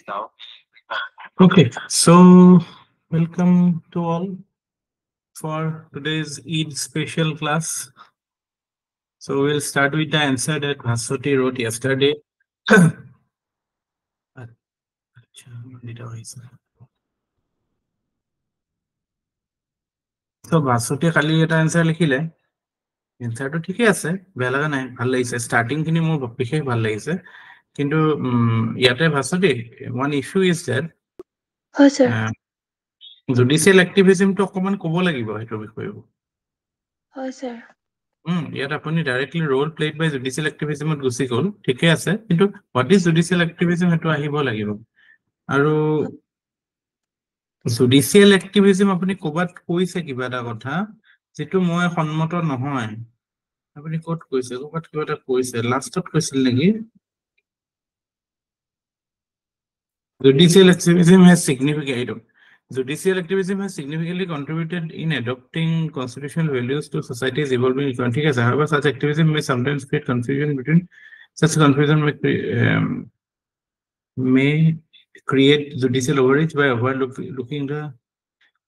now. Okay, so welcome to all for today's Eid special class. So we'll start with the answer that Bhaswati wrote yesterday. So Bhaswati খালি এটা answer লিখিলে এনসারটো ঠিকই আছে বেয়া লাগা নাই ভাল লাগিছে স্টার্টিং খিনি মোৰ বিশেষ ভাল লাগিছে কিন্তু ইয়াতে Bhaswati one issue is that হয় স্যার জুডিশিয়াল এক্টিভিজমটো অকমান ক'ব লাগিব হেটো বিষয়ে হয় স্যার ইয়াত আপুনি ডাইৰেক্টলি ৰোল প্লেড বাই জুডিচিয়েল এক্টিভিজমত গুচি গ'ল ঠিকে আছে কিন্তু হোৱাট ইজ জুডিচিয়েল এক্টিভিজম সেইটো আহিব লাগিব আৰু জুডিচিয়েল এক্টিভিজম আপুনি ক'বাত কৈছে কিবা এটা কথা যেটো মই সন্মত নহয় আপুনি ক'ত কৈছে ক'বাত কিবা এটা কৈছে লাষ্টত কৈছিল নেকি judicial activism has significantly contributed in adopting constitutional values to society's evolving economy. However, such activism may sometimes create confusion between such confusion may create judicial overreach by overlooking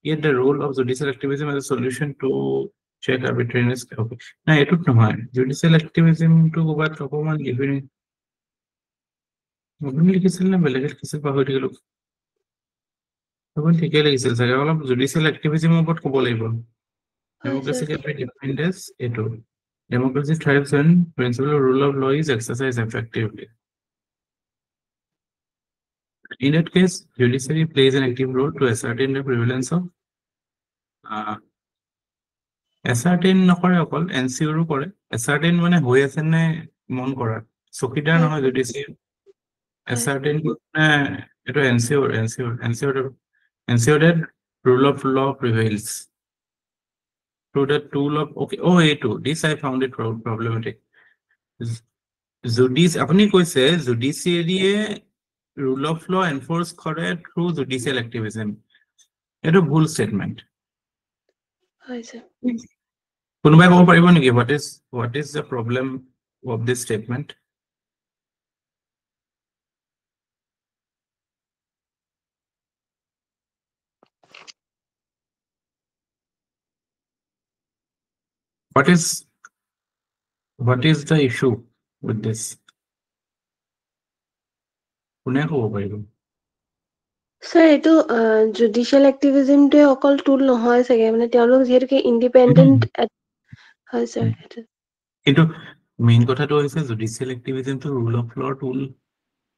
yet the role of judicial activism as a solution to check arbitrariness. Okay. Now, it would know judicial activism to go back to one giving. ঠিকে লাগিছিল চাগে অলপ judicial এক্টিভিজমৰ ওপৰত ক'ব লাগিব ডেমক্ৰেসি can be defined as এটো democracy thrives when principle of rule of law is exercised effectively. In that case, judiciary plays an active role to ascertain the prevalence of ascertain নকৰে অকল এনসিওৰো কৰে ascertain মানে হৈ আছে নে মন কৰা চকিদাৰ নহয় জুডিচিয়াৰী ascertain এটো ensure that rule of law prevails through the tool of okay this I found it problematic আপনি কৈছে জুডিচিয়াৰীয়ে rule of law enforce কৰে through judicial activism এটো ভুল statement হয় স্যাৰ কোনোবাই ক'ব পাৰিব নেকি what is the problem of this statement what is the issue with this কোনে ক'ব পাৰিব স্যাৰ এটো জুডিশিয়াল এক্টিভিজমটোৱে অকল টুল নহয় চাগে মানে তেওঁলোক যেহেতুকে ইন্ডিপেন্ডেন্ট হয় স্যাৰ কিন্তু মেইন কথাটো হৈছে জুডিচিয়েল এক্টিভিজমটো ৰুল অফ লৰ টুল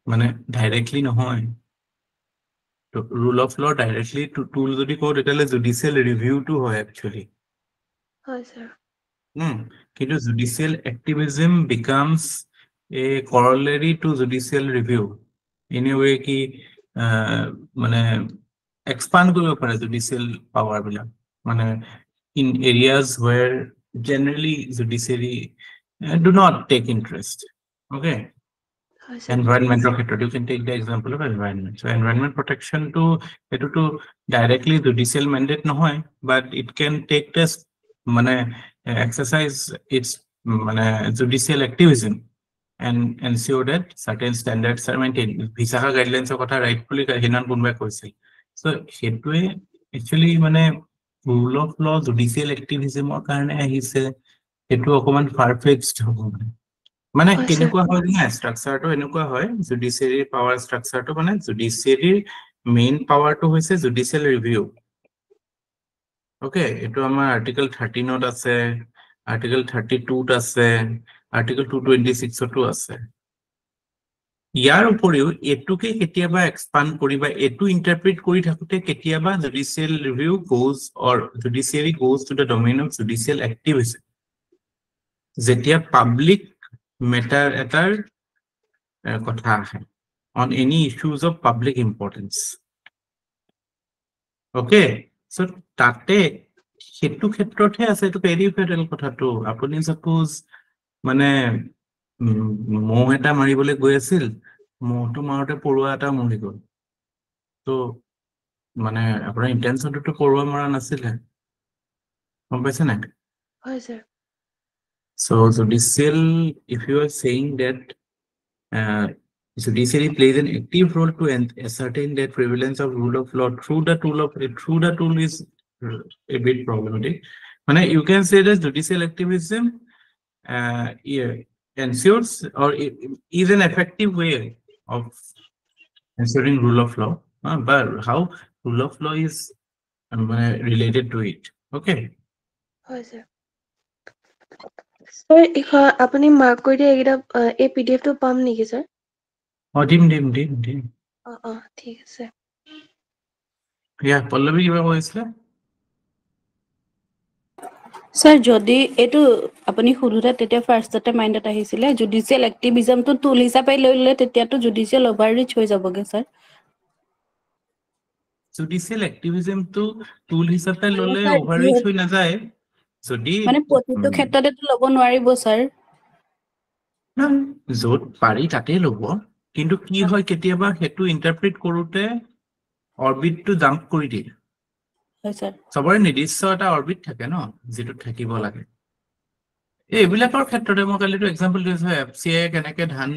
মানে ডাইৰেক্টলি নহয় তো ৰুল অফ লৰ ডাইৰেক্টলি টুল যদি কওঁ তেতিয়াহ'লে জুডিচিয়েল ৰিভিউটো হয় একচুৱেলি হয় স্যার কিন্তু judicial activism becomes a corollary to judicial review in a way কি মানে expand কৰিব পাৰে judicial power বিলাক মানে in areas where generally judiciary do not take interest okay environmental ক্ষেত্ৰত you can take the example of environment so environment protection to etu to directly judicial mandate নহয় but it can take this মানে exercise its মানে judicial activism and ensure that certain standards are maintained ভিসাখা guidelines কথা rightfully হিনান কোনবাই কৈছিল so হেতুৱে actually মানে rule of law judicial activism কাৰণে আহিছে হেতু অকমান far-fetched হ'ব মানে কেনেকুৱা হয় না স্ট্ৰাকচাৰটো এনেকুৱা হয় জুডিচিয়াৰী পাৱাৰ স্ট্ৰাকচাৰটো মানে জুডিচিয়াৰীৰ মেইন পাৱাৰটো হৈছে জুডিচিয়েল ৰিভিউ ওকে এটো আমাৰ আৰ্টিকেল 13 ত আছে আৰ্টিকেল 32 ত আছে আৰ্টিকেল 226 তো আছে ইয়াৰ উপৰিও এটুকে কেতিয়াবা এক্সপান্ড কৰিবা এটু ইন্টাৰপ্ৰিট কৰি থাকোতে কেতিয়াবা judicial review goes or judiciary goes to the domain of judicial activism যেতিয়া public matter etar kotha ahe on any issues of public importance okay so tate hetu khetrothe ase to peripheral kotha to apuni suppose mane moh eta maribole goi asil moh to marote porwa eta mori gol to mane apna intention to porwa mara nasil hai kom paise na হয় sir so judicial if you are saying that Judiciary plays an active role to ascertain that prevalence of rule of law through the tool is a bit problematic. You can say that judicial activism yeah, ensures or is an effective way of ensuring rule of law, but how rule of law is related to it. Okay. হয় sir sir আপুনি mark কৰি দিয়া এইকেইটা এই PDF টো পাম নেকি sir দিম ঠিক আছে পল্লৱী কিবা কৈছিলে স্যাৰ যদি এইটো আপুনি সুধোতে তেতিয়া ফাৰ্ষ্টতে মাইণ্ডত আহিছিলে জুডিচিয়েল এক্টিভিজমটো টুল হিচাপে লৈ ললে তেতিয়াতো জুডিচিয়েল অভাৰৰিচ হৈ যাবগে স্যাৰ জুডিচিয়েল এক্টিভিজমটো টুল হিচাপে ললে স্যাৰ অভাৰৰিচ হৈ নাযায় যদি মানে প্ৰতিটো ক্ষেত্ৰতেতো ল'ব নোৱাৰিব স্যাৰ য'ত পাৰি তাতে ল'ব কিন্তু কি হয় কেতিয়াবা সেইটো ইন্টাৰপ্ৰিট কৰোতে অৰবিটটো জাম্প কৰি দিয়ে হয় স্যাৰ সবৰে নিৰ্দিষ্ট এটা অৰবিট থাকে ন যেটো থাকিব লাগে এইবিলাকৰ ক্ষেত্ৰতে মই কালিটো এক্সাম্পল দিছো এফচিএ কেনেকে ধান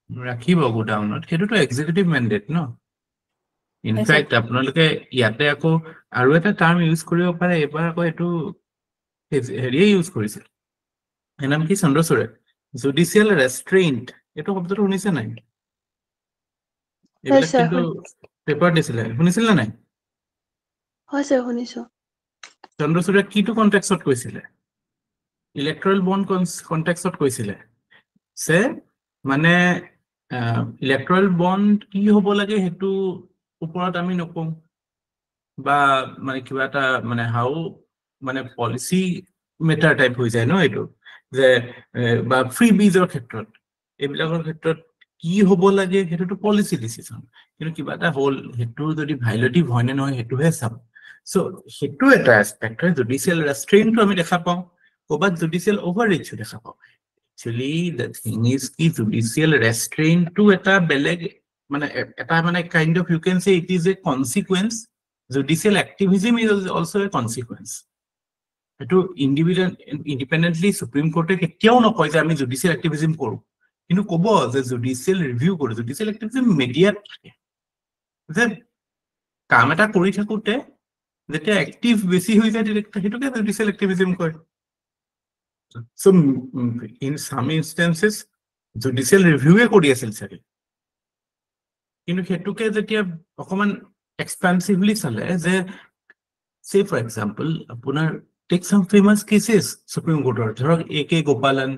ৰাখিব গোডাউনত সেইটোতো এক্সিকিউটিভ মেন্ডেট ন ইনফেক্ট আপোনালোকে ইয়াতে আকৌ আৰু এটা টাৰ্ম ইউজ কৰিব পাৰে এবাৰ আকৌ এইটো হেৰিয়ে ইউজ কৰিছিল এনাম কি চন্দ্ৰচূড়ে জুডিচিয়েল ৰেষ্ট্ৰেইণ্ট এইটো শব্দটো শুনিছে নাই এইবিলাক স্যাৰ কিন্তু পেপাৰ দিছিলে শুনিছিল নে নাই হয় স্যাৰ শুনিছো চন্দ্ৰচূড়ে কিটো কনটেক্সট কৈছিলে ইলেক্ট্ৰল বন্ড কনটেক্সট কৈছিলে সে মানে ইলেক্ট্ৰল বন্ড কি হ'ব লাগে হেতু ওপৰত আমি নকওঁ বা মানে কিবা এটা মানে হাউ মানে পলিসি মেটাৰ টাইপ হৈ যায় ন এইটো যে বা ফ্ৰী বিজৰ ক্ষেত্ৰত এইবিলাকৰ ক্ষেত্ৰত কি হ'ব লাগে হেতুটো পলিসি ডিসিশন কিন্তু কিবা এটা হল হেতু যদি ভাইলেটিভ হয় নে নহয় হেতুহে চাব সো হেতু এটা এসপেক্ট হয় জুডিচিয়েল ৰেষ্ট্ৰেইনটো আমি দেখা পাওঁ কবাত জুডিচিয়েল ওভাৰৰিচ দেখা পাওঁ actually the thing is ki judicial restraint to eta beleg মানে kind of you can say it is a consequence judicial activism is also a consequence etu individual independently supreme court e ketiao nokoi je ami judicial activism koru kintu kobo je judicial review koru judicial activism media je কাম এটা কৰি থাকোতে যেতিয়া active বেছি হৈ যায় হেতুকে judicial activism কয় So, in some instances, judicial review কৰি আছিল চাগে কিন্তু হেতুকে যেতিয়া অকমান এক্সপেন্সিভলি চলে যে say for example আপোনাৰ take some famous cases supreme court ধৰক AK গোপালন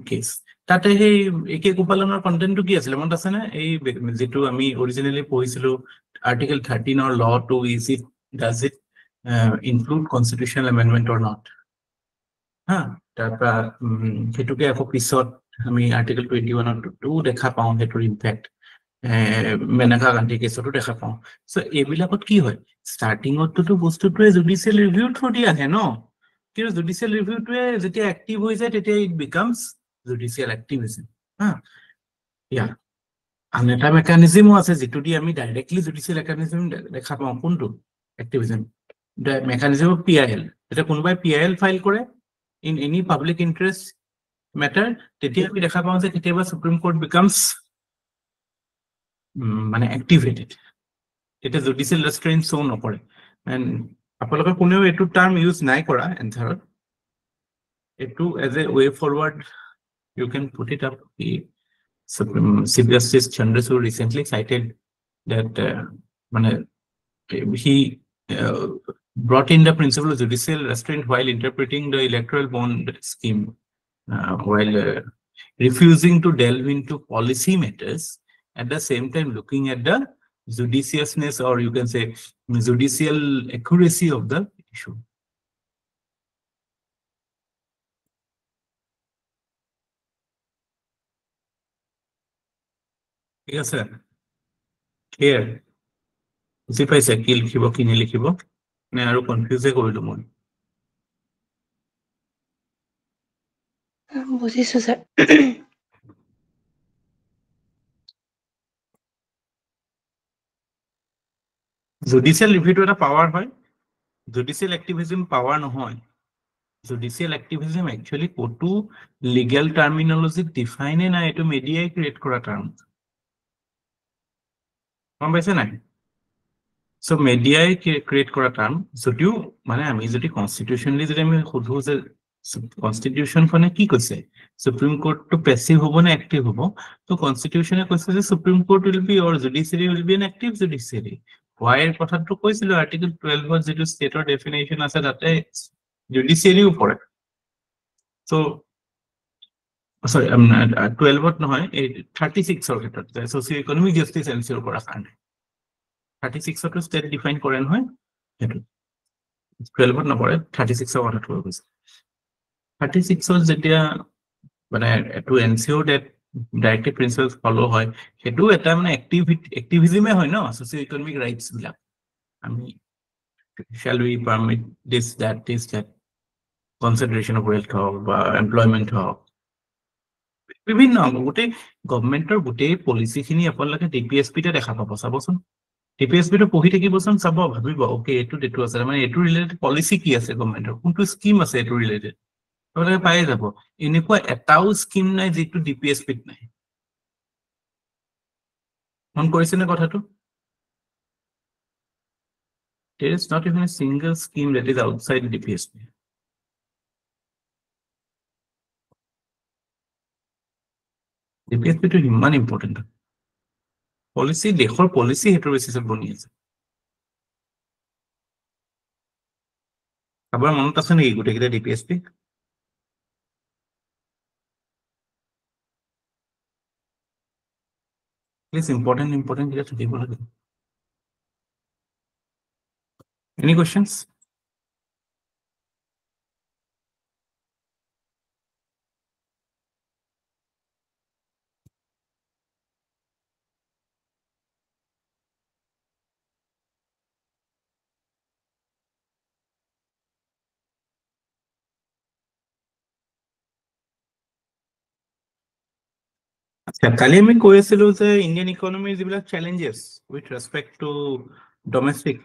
কেস তাতে সেই AK গোপালনৰ কন্টেন্টটো কি আছিল মনত আছে না এই যেটো আমি অৰিজিনালি পঢ়িছিলো article 13 or law to is it does it include constitutional amendment or not তাৰপৰা হেতুকে আকৌ পিছত আমি আৰ্টিকল 21 দেখা পাওঁ হেতুৰ ইম্প্যাক্ট মেনকা গান্ধী কেছতো দেখা পাওঁ সো এইবিলাকত কি হয় ষ্টাৰ্টিংতটো বস্তুটোৱে জুডিচিয়েল ৰিভিউ থ্ৰুদি আহে ন কিন্তু জুডিচিয়েল ৰিভিউটোৱে যেতিয়া এক্টিভ হৈ যায় তেতিয়া ইট বিকামছ জুডিচিয়েল এক্টিভিজম আন এটা মেকানিজমো আছে যেটো দি আমি ডাইৰেক্টলি জুডিচিয়েল মেকানিজম দেখা পাওঁ কোনটো activism the mechanism of PIL এটা কোনোবাই PIL ফাইল কৰে in any public interest matter তেতিয়া আমি দেখা পাওঁ যে কেতিয়াবা সুপ্ৰিম কোৰ্ট becomes মানে activated এটা জুডিচিয়েল ৰেষ্ট্ৰেইন্ট শো নকৰে and আপোনালোকে কোনেও এটো টাৰ্ম ইউজ নাই কৰা এনসাৰত এটো as a way forward you can put it up the Chief Justice Chandrachud recently cited that he brought in the principle of judicial restraint while interpreting the electoral bond scheme, while refusing to delve into policy matters, at the same time looking at the judiciousness or you can say judicial accuracy of the issue. Yes, sir. Clear. বুজি পাইছে কি লিখিব কি নিলিখিব নে আৰু কনফিউজে কৰিলো মই বুজিছো স্যাৰ জুডিচিয়েল ৰিভিউটো এটা পাৱাৰ হয় জুডিচিয়েল এক্টিভিজম পাৱাৰ নহয় জুডিচিয়েল এক্টিভিজম একচুয়ালি কোটো লিগ্যাল টাৰ্মিনোলজি ডিফাইনে না এটো মিডিয়াই ক্ৰিয়েট কৰা টাৰ্ম গম পাইছে নাই সো মিডিয়াই ক্ৰিয়েট কৰা টাৰ্ম যদিও মানে আমি যদি কনষ্টিটিউশনলি যদি আমি সোধো যে কনষ্টিটিউশনখনে কি কৈছে সুপ্ৰিম কোৰ্টটো পেছিভ হ'ব নে এক্টিভ হ'ব তো কনষ্টিটিউশনে কৈছে যে Supreme Court will be or judiciary will be an active judiciary হোৱাইৰ কথাটো কৈছিলো আৰ্টিকল 12 যিটো ষ্টেটৰ ডেফিনেশ্যন আছে তাতে জুডিচিয়াৰীও পৰে সো সৰি 12 নহয় 36 ক্ষেত্ৰত সোশিও ইকনমিক জাস্টিস এনশিওৰ কৰাৰ কাৰণে 36 টো ষ্টেট ডিফাইন কৰে নহয় সেইটো 12 নপৰে 36 কথাটো কৈ গৈছে 36 যেতিয়া মানে এটো এনশিওৰ দ্যাট ডাইৰেক্টিভ প্ৰিন্সিপলস ফলো হয় সেইটো এটা মানে এক্টিভিজমে হয় ন সোশিও ইকনমিক ৰাইটস বিলাক আমি shall we permit this that consideration of wealth বা employment হওক বিভিন্ন গোটেই গভৰ্ণমেন্টৰ গোটেই পলিচি খিনি আপোনালোকে ডিপিএসপি তে দেখা পাব চাবচোন ডিপিএসপি টো পঢ়ি থাকিবচোন চাব ভাবিব ওকে এইটো আছে মানে এইটো ৰিলেটেড পলিচি কি আছে গভৰ্ণমেন্টৰ কোনটো স্কিম আছে এইটো ৰিলেটেড আপোনালোকে পাই যাব এনেকুৱা এটাও স্কিম নাই যিটো ডিপিএসপি ত নাই মন কৰিছেনে কথাটো there is not even a single scheme that is outside DPSP DPSP টো ইমান ইম্পৰ্টেণ্ট পলিচি দেশৰ পলিচি হেতৰ বেচিছত বনি আছে আবাৰ মনত আছে নেকি গোটেইকেইটা ডিপিএসপি প্লিজ ইম্পৰ্টেণ্ট কেইটা থাকিব লাগে এনি কোৱেশ্চনছ কালি আমি কৈ আছিলো যে ইণ্ডিয়ান ইকনমিৰ যিবিলাক challenges with respect to domestic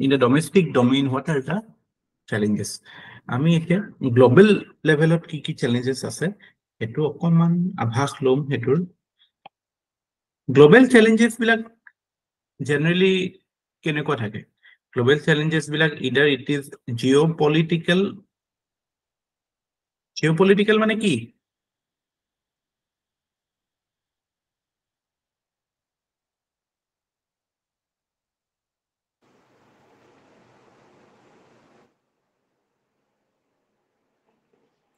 in the domestic domain what are the challenges আমি এতিয়া গ্লোবেল লেভেলত কি কি চেলেঞ্জেছ আছে সেইটো অকণমান আভাস লম সেইটোৰ গ্লোবেল চেলেঞ্জেছ বিলাক জেনাৰেলি কেনেকুৱা থাকে গ্লোবেল চেলেঞ্জেছ বিলাক ইদাৰ ইট ইজ জিঅ'পলিটিকেল মানে কি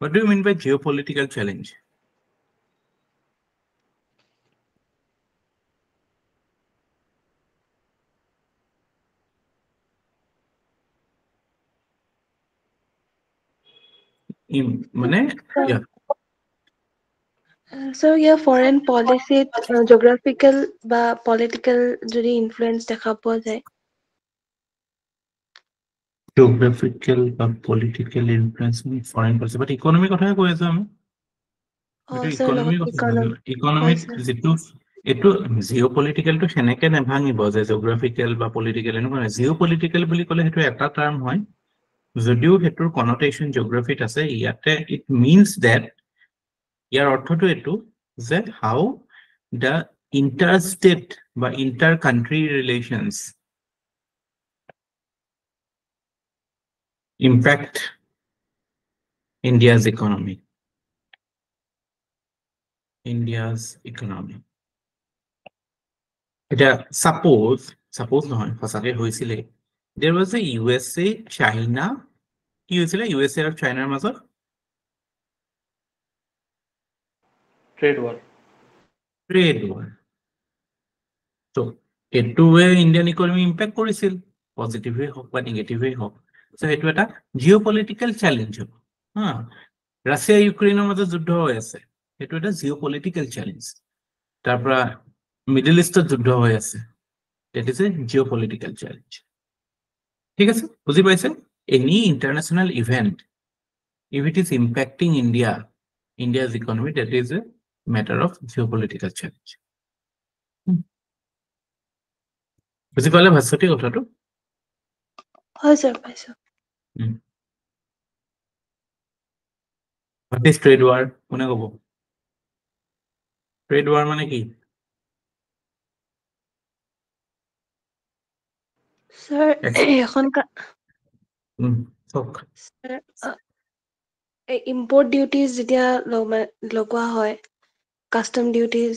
What do you mean by geopolitical challenge? মানে yeah. So yeah, foreign policy, geographical বা political যদি influence দেখা পোৱা যায় Geographical বা political influence in foreign policy but economic কথাই কৈ আছো আমি oh এইটো sir ইকনমিক ইকনমিক যেটো এটো জিওপলিটিক্যাল তো সেনেকে নেভাঙিব যে জিওগ্ৰাফিক্যাল বা পলিটিক্যাল এনেকুৱা জিওপলিটিক্যাল বুলি ক'লে হেতু এটা টাৰ্ম হয় যদিও হেতুৰ কনোটেশন জিওগ্ৰাফিত আছে ইয়াতে ইট মিন্স দ্যাট ইয়াৰ অৰ্থটো এটো যে হাউ the interstate বা inter country relations impact India's economy এটা suppose নহয় ফসাকে হৈছিলে there was a USA China কি হৈছিলে USA আৰু চাইনাৰ মাজত trade war so এটোৱে ইন্ডিয়ান ইকনমি ইম্প্যাক্ট কৰিছিল পজিটিভে হোক বা নেগেটিভে হোক সো এটো এটা জিওপলিটিক্যাল চ্যালেঞ্জ হ'ব হা রাশিয়া ইউক্রেনের মাজত যুদ্ধ হৈ আছে এটো এটা জিওপলিটিক্যাল চ্যালেঞ্জ তাৰপৰা মিডল ইষ্টত যুদ্ধ হৈ আছে that is a geopolitical challenge ঠিক আছে বুজি পাইছে any international event if it is impacting India's economy that is a matter of geopolitical challenge বুজি পালে ভাষাটি কথাটো হয় স্যার পাইছো what is trade war কোনে ক'ব trade war মানে কি স্যার এখন চক ইম্পৰ্ট ডিউটিজ যেতিয়া লগোৱা হয় কাস্টম ডিউটিজ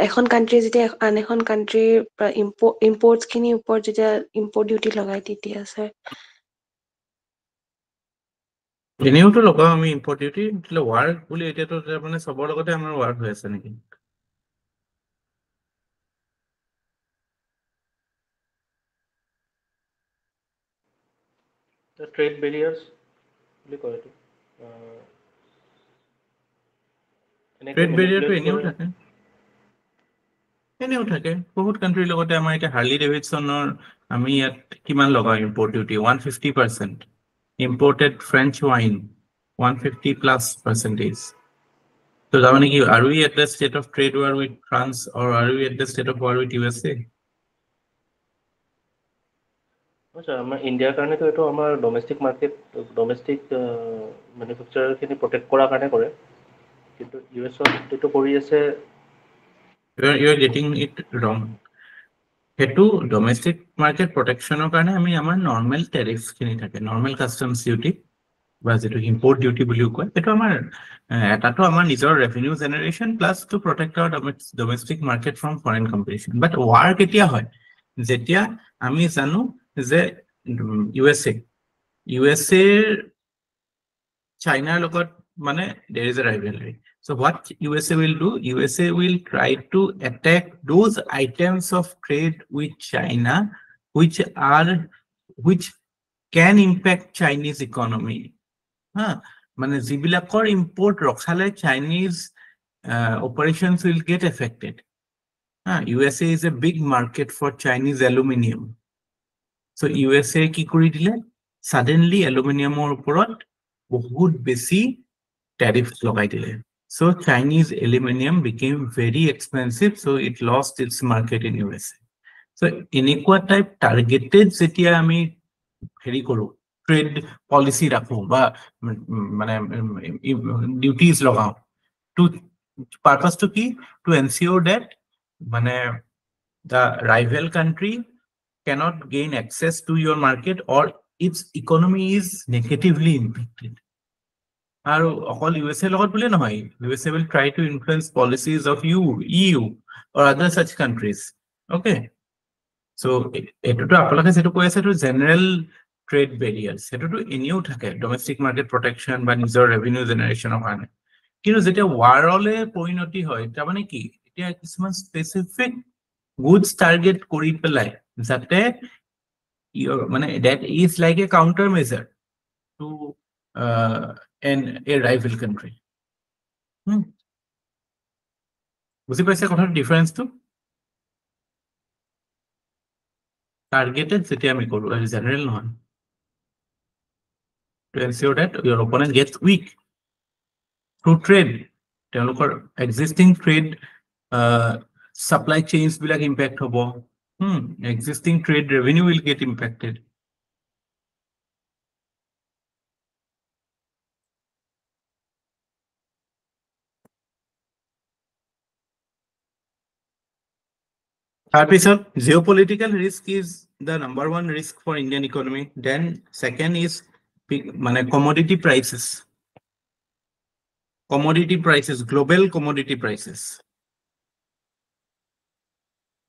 এখন কাণ্ট্ৰি যেতিয়া আন এখন কাণ্ট্ৰিৰ পৰা ইম্পৰ্টছ খিনিৰ ওপৰত যেতিয়া ইম্পৰ্ট ডিউটি লগাই তেতিয়া স্যাৰ এনেওতো লগাও আমি ইম্পৰ্ট ডিউটি ৱাৰ্ক বুলি এতিয়াতো মানে চবৰ লগতে আমাৰ ৱাৰ্ক হৈ আছে নেকি The trade barriers বুলি কয় এইটো ট্ৰেড বেৰিয়াৰটো এনেও থাকে বহুত কাণ্ট্ৰিৰ লগতে আমাৰ এতিয়া হাৰ্লি ডেভিডছনৰ আমি ইয়াত কিমান লগাও import duty 150% imported French wine 150+%. So that means are we at the state of trade war with France or are we at the state of war with USA? আচ্ছা আমাৰ ইণ্ডিয়াৰ কাৰণেতো এইটো আমাৰ ডমেষ্টিক মাৰ্কেট ডমেষ্টিক মেনুফেকচাৰখিনি প্ৰটেক্ট কৰাৰ কাৰণে কৰে কিন্তু ইউএছত এইটো কৰি আছে You are getting it wrong. Hetu domestic market protection কাৰণে আমি আমাৰ normal tariffs খিনি থাকে normal customs duty বা যেটো import duty বুলিও কয় এটো আমাৰ এটাটো আমাৰ নিজৰ revenue generation plus to protect our domestic market from foreign competition but war কেতিয়া হয় যেতিয়া আমি জানো যে USA China লগত মানে there is a rivalry. So what USA will do? USA will try to attack those items of trade with China which can impact Chinese economy. মানে যিবিলাকৰ import ৰখালে Chinese operations will get affected. USA is a big market for Chinese aluminum. So USA কি কৰি দিলে suddenly aluminumৰ ওপৰত বহুত বেছি tariffs লগাই দিলে so Chinese aluminum became very expensive so it lost its market in USA so এনেকুৱা type targeted যেতিয়া আমি হেৰি কৰো trade policy ৰাখো বা মানে duties লগাও to purpose to কি to ensure that মানে the rival country cannot gain access to your market or its economy is negatively impacted. আৰু অকল USA লগত বুলি নহয় USA will try to influence policies of EU or other such countries. Okay. So এটোটো আপোনালোকে যেটো কৈ আছে এটো general trade barriers. এটোটো এনেও থাকে domestic market protection বা নিজৰ revenue generation কাৰণে কিন্তু যেতিয়া warলে পৰিণতি হয় তাৰ মানে কি এতিয়া কিছুমান specific goods target কৰি পেলাই যাতে মানে that is like a countermeasure to a rival country. বুঝি পাইছে কথাৰ ডিফাৰেন্সটো targeted যেতিয়া আমি কৰো আৰু জেনাৰেল নহয় to ensure that your opponent gets weak through trade তেওঁলোকৰ existing trade supply chains বিলাক impact হ'ব existing trade revenue will get impacted geopolitical risk is the number one risk for Indian economy. Then second is commodity prices. Global commodity prices.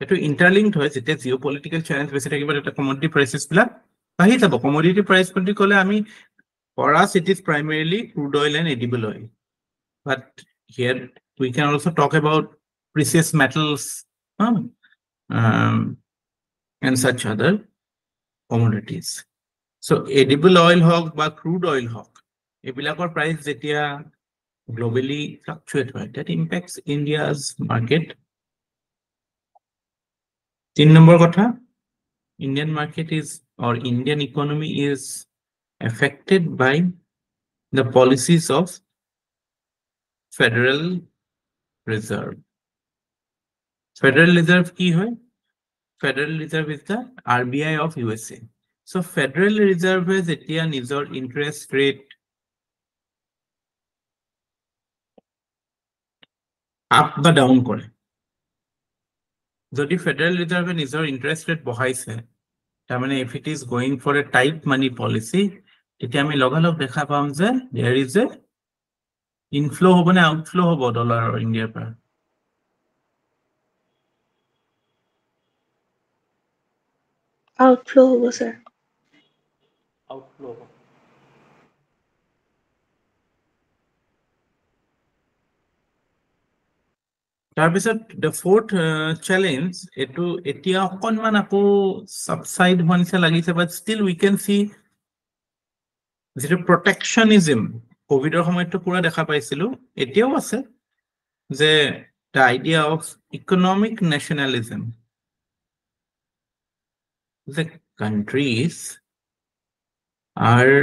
Eto interlinked hoy jete geopolitical challenge besi thakiba eta commodity prices bila ahi jabo commodity price বুলি কলে আমি for us it is primarily crude oil and edible oil. But here we can also talk about precious metals. And such other commodities. So edible oil hawk বা crude oil hawk ebilakor price jetia globally fluctuate হয় that impacts India's market. 3 number kotha Indian market is or Indian economy is affected by the policies of Federal Reserve. Federal Reserve ki hoy Federal Reserve is the RBI of USA. So Federal Reserve is etia nijor interest rate up বা down কৰে যদি Federal Reserve nijor interest rate বঢ়াইছে তাৰমানে if it is going for a tight money policy, তেতিয়া আমি লগালগ দেখা পাম যে there is a inflow হ'ব নে outflow হ'ব ডলাৰ ইণ্ডিয়াৰ পৰা আউটফ্লো হ'ব স্যাৰ আউটফ্লো হ'ব তাৰপিছত the fourth challenge এটো এতিয়া অকনমান আকৌ subside হোৱা নিচিনা লাগিছে but still we can see যেটো protectionism কোভিডৰ সময়তো পুৰা দেখা পাইছিলো এতিয়াও আছে যে the idea of economic nationalism the countries are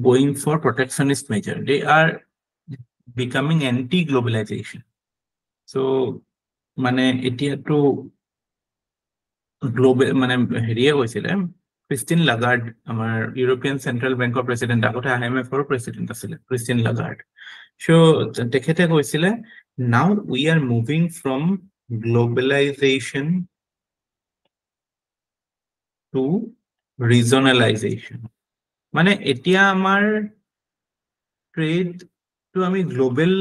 going for protectionist measure they are becoming anti-globalization so মানে এতিয়াতো গ্লোবাল মানে হেৰিয়ে কৈছিলে ক্ৰিষ্টিন লাগাৰ্ড আমাৰ ইউৰোপিয়ান চেন্ট্ৰেল বেংকৰ প্ৰেসিডেন্ট আগতে IMF ৰ প্ৰেসিডেন্ট আছিলে ক্ৰিষ্টিন লাগাৰ্ড সো তেখেতে কৈছিলে now we are moving from globalization to regionalization মানে এতিয়া আমাৰ ট্ৰেড তো আমি গ্লোবাল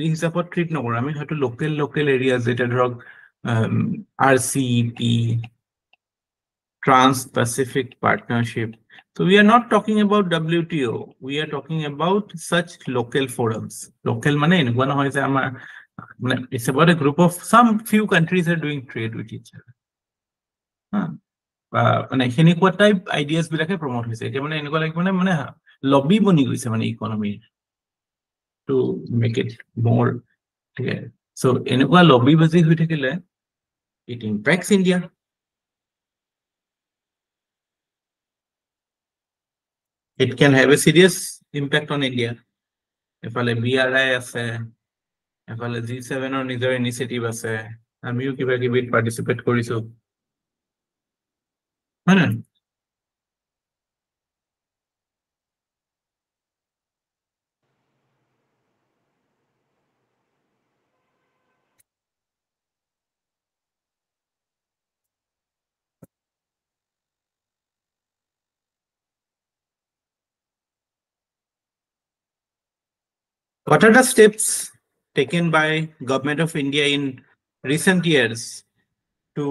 হিচাপত ট্ৰিট নকৰো আমি হয়তো লোকেল এৰিয়াজ যেটা ধৰক RCEP Trans-Pacific Partnership so we are not talking about WTO we are talking about such local forums local মানে এনেকুৱা নহয় যে আমাৰ মানে it's about a group of some few countries are doing trade with each other মানে সেনেকুৱা type ideas বিলাকে promote হৈছে এতিয়া মানে এনেকুৱা লাগিব মানে লবি বনি গৈছে মানে economy to make it more clear so এনেকুৱা লবি বাজি হৈ থাকিলে it impacts India it can have a serious impact on India এফালে BRI আছে এফালে G7 ৰ নিজৰ ইনিচিয়েটিভ আছে আমিও কিবা কিবি পাৰ্টিসিপেট কৰিছো হয় না What are the steps taken by government of India in recent years to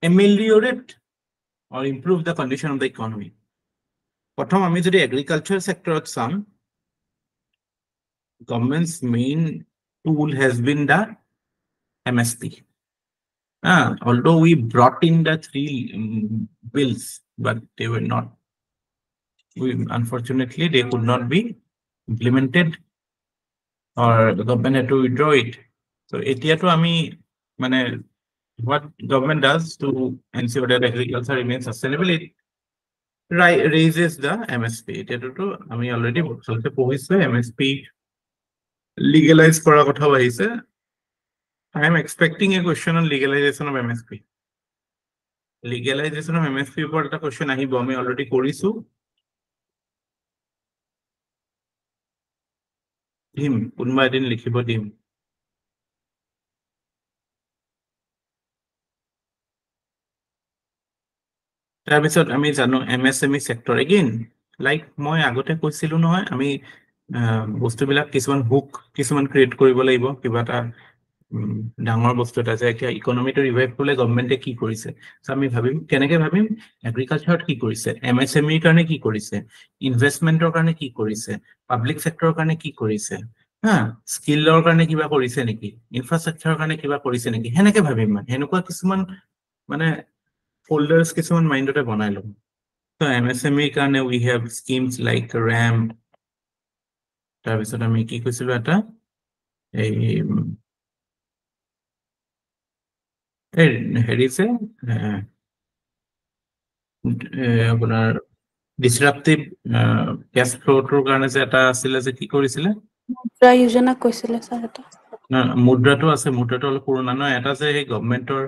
ameliorate or improve the condition of the economy? প্ৰথম আমি যদি agriculture sectorত চাম government's main tool has been the MSP. Although we brought in the three bills, but they were not. Unfortunately, they could not be implemented, or the government had to withdraw it. So, etia to ami mane what government does to ensure that agriculture remains sustainable, it raises the MSP. Etia to ami already solte pohise MSP legalize kora kotha bahise. I am expecting a question on legalization of MSP. Legalization of MSP উপর একটা question আহিব আমি already কৰিছো দিম কোনবা এদিন লিখিব দিম তাৰপিছত আমি জানো MSME sector again like মই আগতে কৈছিলো নহয় আমি বস্তুবিলাক কিছুমান হুক কিছুমান ক্ৰিয়েট কৰিব লাগিব কিবা এটা ডাঙৰ বস্তু এটা যে এতিয়া ইকনমিটো ৰিভাইভ কৰিলে গভৰ্নমেন্টে কি কৰিছে সো আমি ভাবিম কেনেকে ভাবিম এগ্ৰিকালচাৰত কি কৰিছে MSME কাৰণে কি কৰিছে ইনভেষ্টমেন্টৰ কাৰণে কি কৰিছে পাব্লিক সেক্টৰৰ কাৰণে কি কৰিছে স্কিলৰ কাৰণে কিবা কৰিছে নেকি ইনফ্ৰাষ্ট্ৰাকচাৰৰ কাৰণে কিবা কৰিছে নেকি হেনেকে ভাবিম মানে হেনেকুৱা কিছুমান মানে folders কিছুমান মাইন্ডতে বনাই লম so MSME কাৰণে we have schemes like RAM তাৰপিছত আমি কি কৈছিলো এটা এই হেৰি যে আপোনাৰ disruptive cash flow টোৰ কাৰণে যে এটা আছিল যে কি কৰিছিলে মুদ্ৰা যোজনা কৈছিলে স্যাৰ এটা মুদ্ৰাটো আছে মুদ্ৰাটো অলপ পুৰণা ন এটা যে এই গভৰ্নমেন্টৰ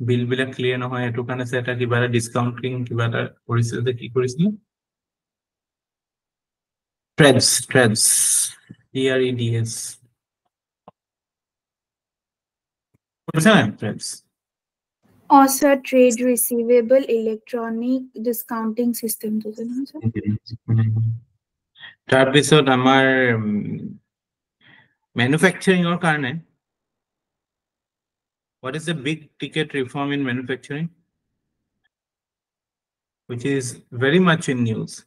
বিল বিলাক ক্লিয়াৰ নহয় এটো কাৰণে যে এটা কিবা এটা ডিসকাউন্টিং কিবা এটা কৰিছিল যে কি কৰিছিল TREDS TREDS কৰিছে না TREDS Also, trade receivable electronic discounting system. তাৰপিছত আমাৰ manufacturing or কাৰণে what is the big ticket reform in manufacturing which is very much in news?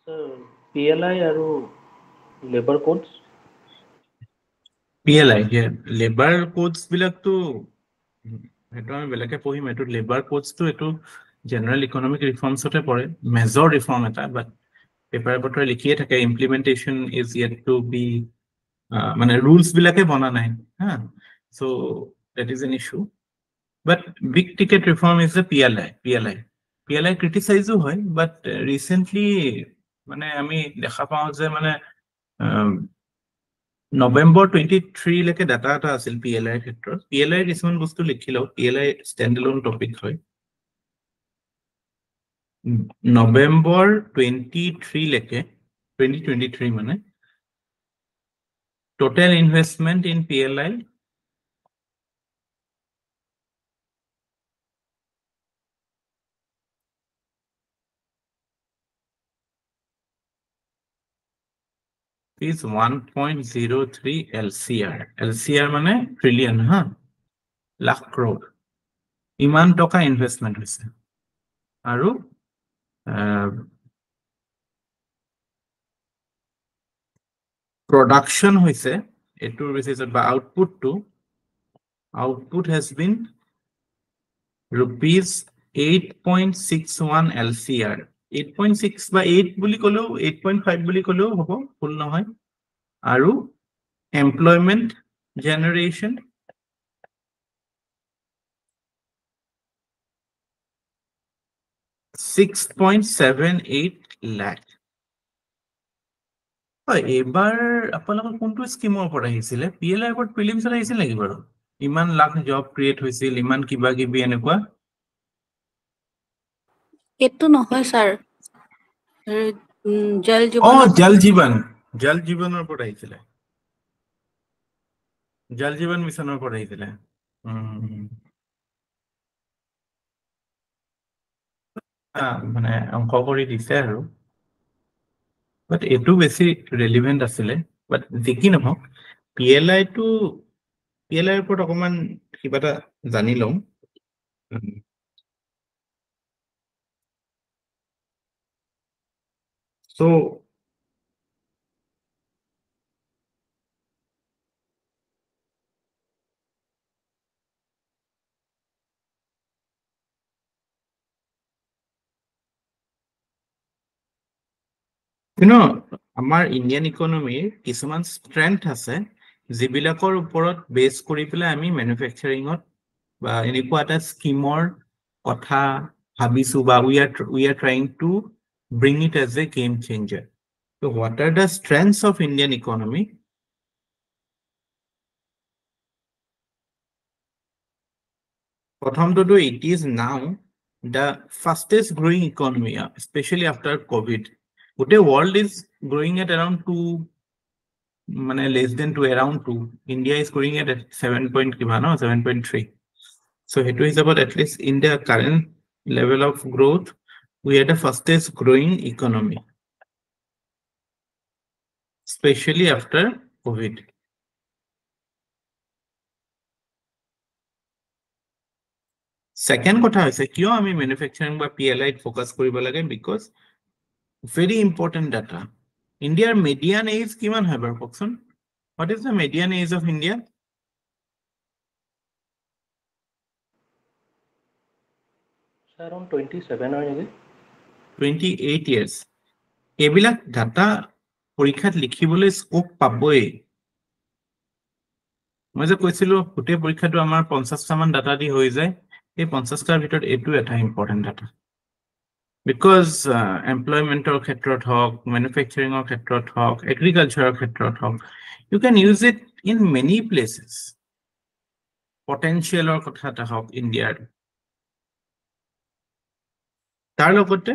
So PLI আৰু labor codes. PLI, yeah. Labor codes বিলাকতো সেইটো আমি বেলেগে পঢ়িম এইটো labor codes তো এইটো general economic reforms হতে পৰে major reform এটা but পেপাৰ পত্ৰ লিখিয়ে থাকে implementation is yet to be মানে rules বিলাকে বনা নাই হা so that is an issue but big ticket reform is the PLI criticize হয় but recently মানে আমি দেখা পাওঁ যে মানে November 23 লৈকে ডাটা এটা আছিল PLI ৰ ক্ষেত্ৰত PLI কিছুমান বস্তু লিখিলো PLI standalone topic হয় November 23 লৈকে 2023 মানে total investment in PLI is 1.03 LCR. LCR মানে trillion, huh? Lakh crore. ইমান টকা investment হৈছে আৰু production হৈছে এটোৰ বেচিছত বা output has been rupees 8.61 LCR 8.6 বা 8 বুলি কলেও 8.5 বুলি কলেও হ'ব ফুল নহয় আৰু employment generation 6.78 lakh এবাৰ আপোনালোকৰ কোনটো স্কিমৰ ওপৰত আহিছিলে PLI ওপৰত প্ৰিলিমছ আহিছিল নেকি বাৰু ইমান লাখ জব ক্ৰিয়েট হৈছিল ইমান কিবা কিবি এনেকুৱা এটো নহয় স্যাৰ জল জীৱনৰ ওপৰত আহিছিলে জল জীৱন মিছনৰ ওপৰত আহিছিলে মানে অংক কৰি দিছে আৰু বাট এটো বেছি ৰেলেভেন্ট আছিলে বাট দেখি নহওক PLI ৰ ওপৰত অকমান কিবা এটা জানি লওঁ so আমাৰ ইণ্ডিয়ান ইকনমিৰ কিছুমান ষ্ট্ৰেংথ আছে যিবিলাকৰ ওপৰত বেছ কৰি পেলাই আমি মেনুফেকচাৰিঙত বা এনেকুৱা এটা স্কিমৰ কথা ভাবিছো বা we are trying to bring it as a game changer so what are the strengths of Indian economy প্ৰথমটো it is now the fastest growing economy especially after COVID the world is growing at around 2 মানে less than 2 around 2 India is growing at 7.3 so hetu hisabat at least in the current level of growth we are the fastest growing economy especially after COVID second kotha hoise kyo ami manufacturing ba PLI focus koribo lage because very important data India's median age kiman hoy bar kokson what is the median age of India Around 27 or maybe 28 years এবিলাক data পৰীক্ষাত লিখিবলৈ scope পাবই মই যে কৈছিলো গোটেই পৰীক্ষাটো আমাৰ 50টা মান ডাটা দি হৈ যায় এই 50টাৰ ভিতৰত এটো এটা ইম্পৰ্টেন্ট ডাটা because employmentor ক্ষেত্ৰত হওক manufacturingৰ ক্ষেত্ৰত হওক agricultureৰ ক্ষেত্ৰত হওক you can use it in many places potentialৰ কথা এটা হওক ইণ্ডিয়াৰ তাৰ লগতে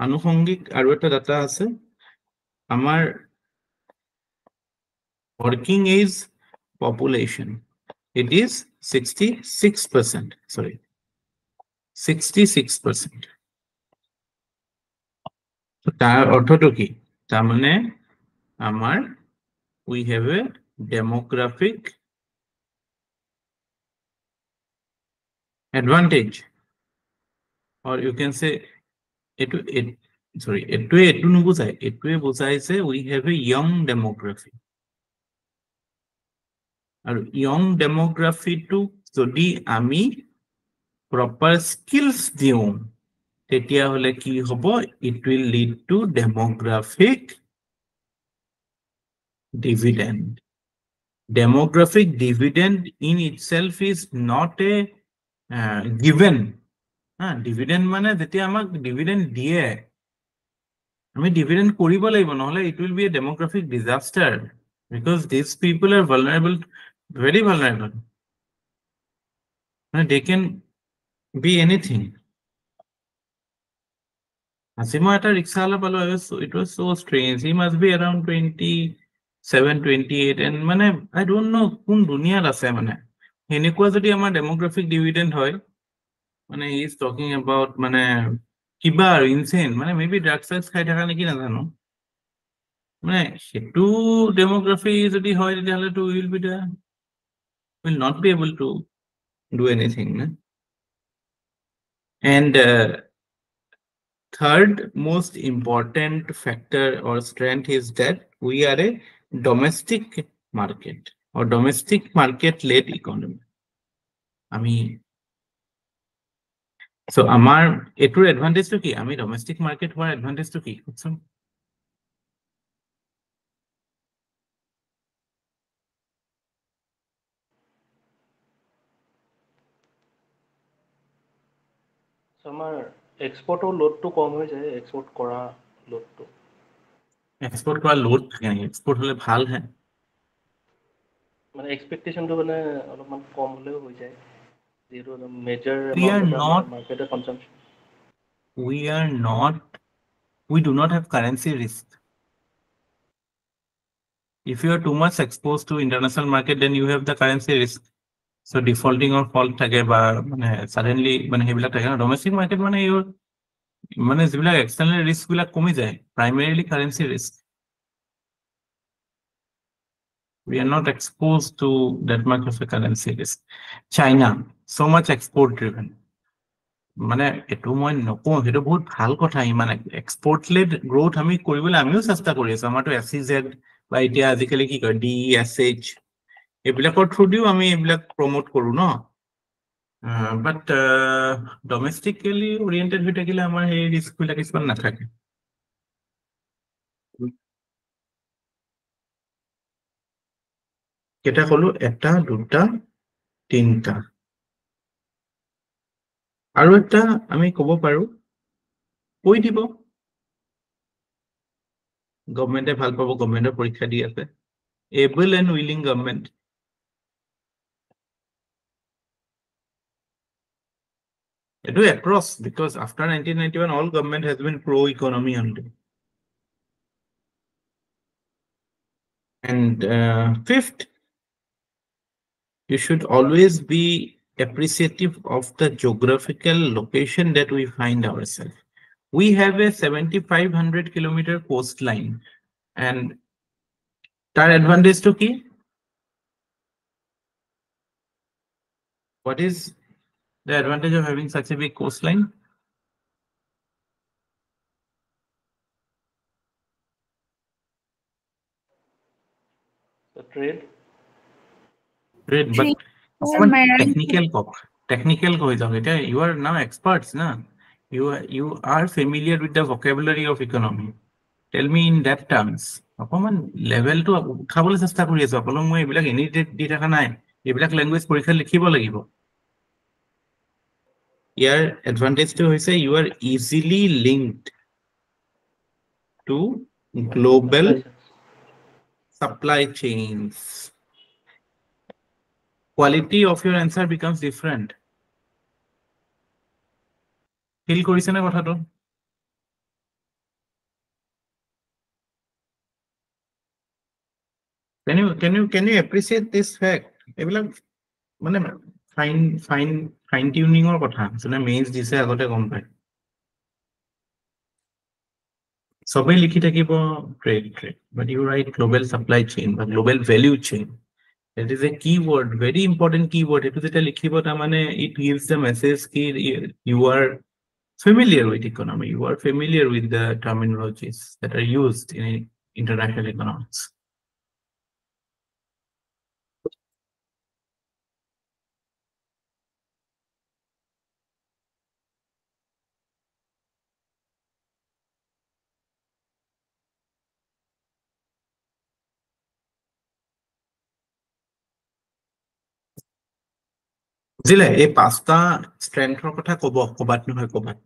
আনুষঙ্গিক আৰু এটা ডাটা আছে আমাৰ working age population. It is 66%. Sorry, 66%. So তাৰ অৰ্থটো কি? তাৰ মানে আমাৰ we have a demographic advantage, or you can say এটুৱে নুবুজায়, এটুৱে বুজায় যে we have a young demography. আৰু young demography টো যদি আমি proper skills দিওঁ তেতিয়া হলে কি হ'ব? It will lead to demographic dividend. Demographic dividend in itself is not a given. Dividend মানে যেতিয়া আমাক dividend দিয়ে আমি dividend কৰিব লাগিব, নহলে it will be a demographic disaster because these people are vulnerable, very vulnerable. They can be anything. Asima eta rickshaw palo, it was so strange. He must be around 27, 28, and mane I don't know kun dunia ase mane henekua jodi amar demographic dividend hoy mane he is talking about mane kiba insane mane maybe drugs khai thaka neki na jano mane setu demography jodi hoy tele to will not be able to do anything, na? And third most important factor or strength is that we are a domestic market or domestic market led economy. So amar etur advantage to ki ami domestic market hoar advantage to ki So আমাৰ এক্সপোৰ্টৰ লোডটো কম হৈ যায়, export কৰা লোডটো export কৰা load থাকে নেকি? export হলে ভাল হে মানে এক্সপেক্টেশনটো মানে অলপমান কম হলেও হৈ যায় যেহেতু major We are amount not মার্কেটে consumption we do not have currency risk. If you are too much exposed to international market, then you have the currency risk. So defaulting or fault thake ba mane suddenly mane hebila thake na domestic market mane your mane jibila external risk bila komi jay, primarily currency risk. We are not exposed to that much of a currency risk. China, so much export driven. মানে এটো মই নকওঁ, সেইটো বহুত ভাল কথা। মানে export lead growth আমি কৰিবলৈ আমিও চেষ্টা কৰি আছো। আমাৰতো এফচিজেড বা এতিয়া আজিকালি কি কয় DSH এইবিলাকৰ থ্ৰুদিও আমি এইবিলাক প্ৰমোট কৰো ন। বাট ডমেষ্টিকেলি ওৰিয়েণ্টেড হৈ থাকিলে আমাৰ সেই ৰিস্কবিলাক কিছুমান নাথাকে। কেইটা কলো? এটা, দুটা, তিনটা। আৰু এটা আমি ক'ব পাৰো, কৈ দিব গভৰ্ণমেণ্টে ভাল পাব, গভৰ্ণমেণ্টৰ পৰীক্ষা দি আছে। Able and willing government. It is across, because after 1991 all government has been pro economy only. And fifth, you should always be appreciative of the geographical location that we find ourselves. We have a 7,500 kilometer coastline, and tar advantage to ki? What is the advantage of having such a big coastline? The trade, But Maritime. technical ko you are now experts, na? You are familiar with the vocabulary of economy. Tell me in that terms. অকমান level to উঠাবলৈ চেষ্টা কৰি আছো। আপোনাক মই এইবিলাক any দি থকা নাই, এইবিলাক ল্যাঙ্গুৱেজ পৰীক্ষা লিখিব লাগিব। ইয়াৰ এডভান্টেজটো হৈছে you are easily linked to global supply chains. Quality of your answer becomes different. Fill কৰিছে না কথাটো can you appreciate this fact এইবিলাক মানে ফাইন টিউনিংৰ কথা যোনে মেইনছ দিছে আগতে গম পায় সবেই লিখি থাকিব trade but you write global supply chain বা global value chain that is a keyword very important keyword এটো যেটা লিখিব তা মানে it gives the message ki you are familiar with economy you are familiar with the terminologies that are used in international economics বুজিলে এই পাঁচটা ষ্ট্ৰেংথৰ কথা কবাত নহয় কবাত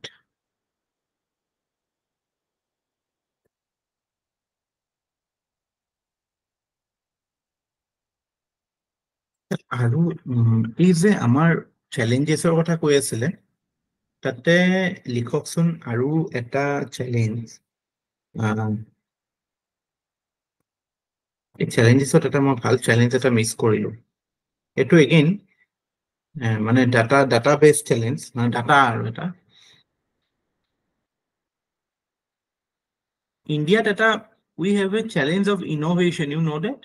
আৰু এই যে আমাৰ চ্যালেঞ্জেছৰ কথা কৈ আছিলে তাতে লিখকচোন আৰু এটা চ্যালেঞ্জ এই চ্যালেঞ্জেছত এটা মই ভাল চ্যালেঞ্জ এটা মিস কৰিলো এটো এগেইন মানে ডাটা বেস চ্যালেঞ্জ মানে ডাটা আৰু এটা ইন্ডিয়াত এটা we have a challenge of innovation you know that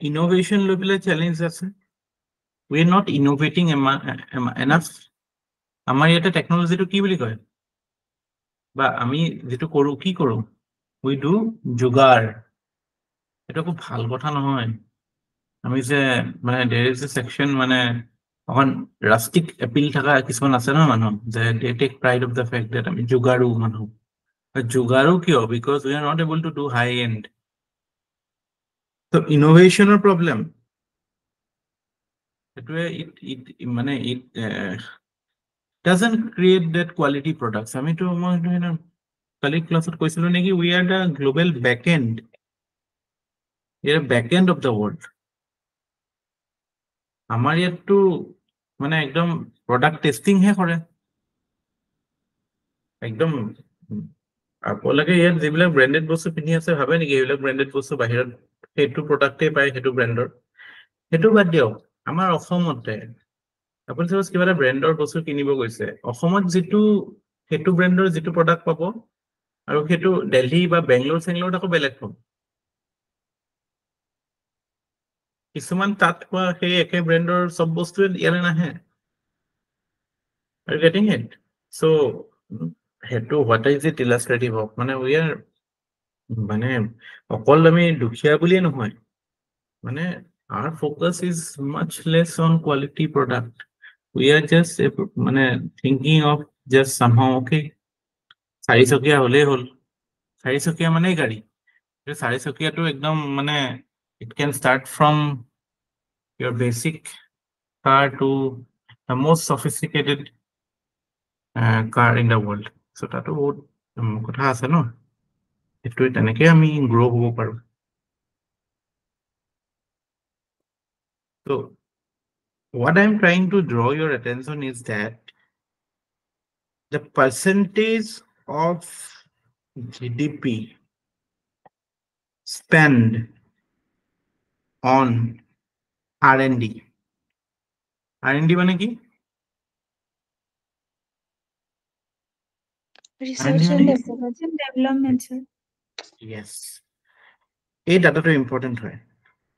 innovation লৈ পেলাই চ্যালেঞ্জ আছে we are not innovating enough আমাৰ ইয়াতে টেকনলজিটো কি বুলি কয় বা আমি যেটো কৰো কি কৰো we do যোগাৰ এটা খুব ভাল কথা নহয় আমি যে মানে there is a section মানে অকন রাস্টিক এপিল থাকা কিছুমান আছে ন মানুহ যে they take pride of the fact that আমি যোগাৰো মানুহ যোগাৰো কিয় because we are not able to do high end so innovation or problem it মানে it doesn't create that quality products আমি তো মই কালি ক্লাসত কৈছিলো নেকি we are the global backend we are backend of the world আমাৰ ইয়াতটো মানে একদম প্ৰডাক্ট টেস্টিং হে কৰে একদম আপোনালোকে ইয়াত যিবিলাক ব্ৰ্যান্ডেড বস্তু পিন্ধি আছে ভাবে নেকি এইবিলাক ব্ৰ্যান্ডেড বস্তু বাহিৰত সেইটো প্ৰডাক্টে পায় সেইটো ব্ৰ্যান্ডৰ সেইটো বাদ দিয়ক আমাৰ অসমতে আপুনি সপোজ কিবা এটা ব্ৰ্যান্ডৰ বস্তু কিনিব গৈছে অসমত যেটো সেইটো ব্ৰ্যান্ডৰ যেটো প্ৰডাক্ট পাব আৰু সেইটো দিল্লী বা বেংগলোৰ চেংগলোৰত আকৌ বেলেগ পাব কিছুমান তাত পোৱা সেই একে ব্ৰ্যান্ডৰ সব বস্তু ইয়ালে নাহে are you getting it so hetu what is it illustrative of মানে we are মানে অকল আমি দুখিয়া বুলিয়ে নহয় মানে our focus is much less on quality product we are just মানে thinking of just somehow okay চাৰিচকীয়া হলেই হল চাৰিচকীয়া মানে গাড়ী চাৰিচকীয়াটো একদম মানে it can start from your basic car to the most sophisticated car in the world so তাতো বহুত কথা আছে ন এটো তেনেকে আমি গ্রো হব পাৰো so what I'm trying to draw your attention is that the percentage of GDP spent on R&D মানে কি Research R&D and মানে কি? development. development, sir. yes এই ডাটাটো ইম্পর্টেন্ট হয়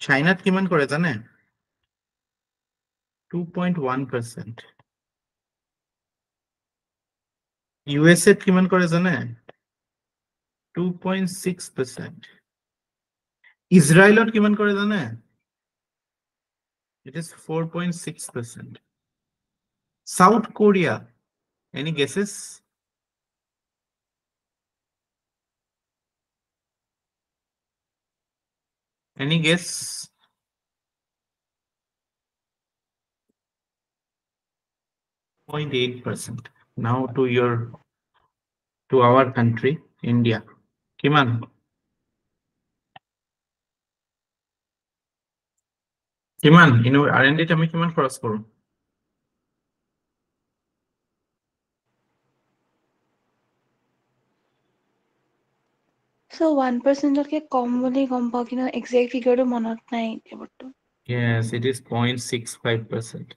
চাইনাত কিমান কৰে জানে 2.1% USA কিমান কৰে জানে 2.6% ইজৰাইলত কিমান কৰে জানে it is 4.6% South Korea any guesses any guess 0.8% now to our country India কিমান কিমান R&D আমি কিমান খৰচ কৰো So 1% কে কম বুলি গম পাওঁ কিন্তু এক্সাক্ট ফিগাৰটো মনত নাই এতিয়া বৰ্তমান Yes, it is 0.65%.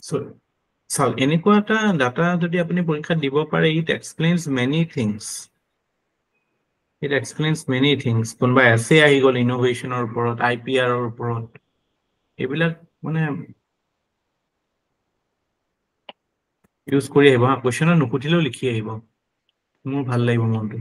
So এনেকুৱা এটা ডাটা যদি আপুনি পৰীক্ষাত দিব পাৰে, it explains many things. It explains many things. কোনবা এসে আহি গল ইনোভেশনৰ ওপৰত, IPR ৰ ওপৰত, এইবিলাক মানে ইউজ কৰি আহিব, কোৱেশ্চনত নুকুঠিলেও লিখি আহিব, মোৰ ভাল লাগিব মনটো।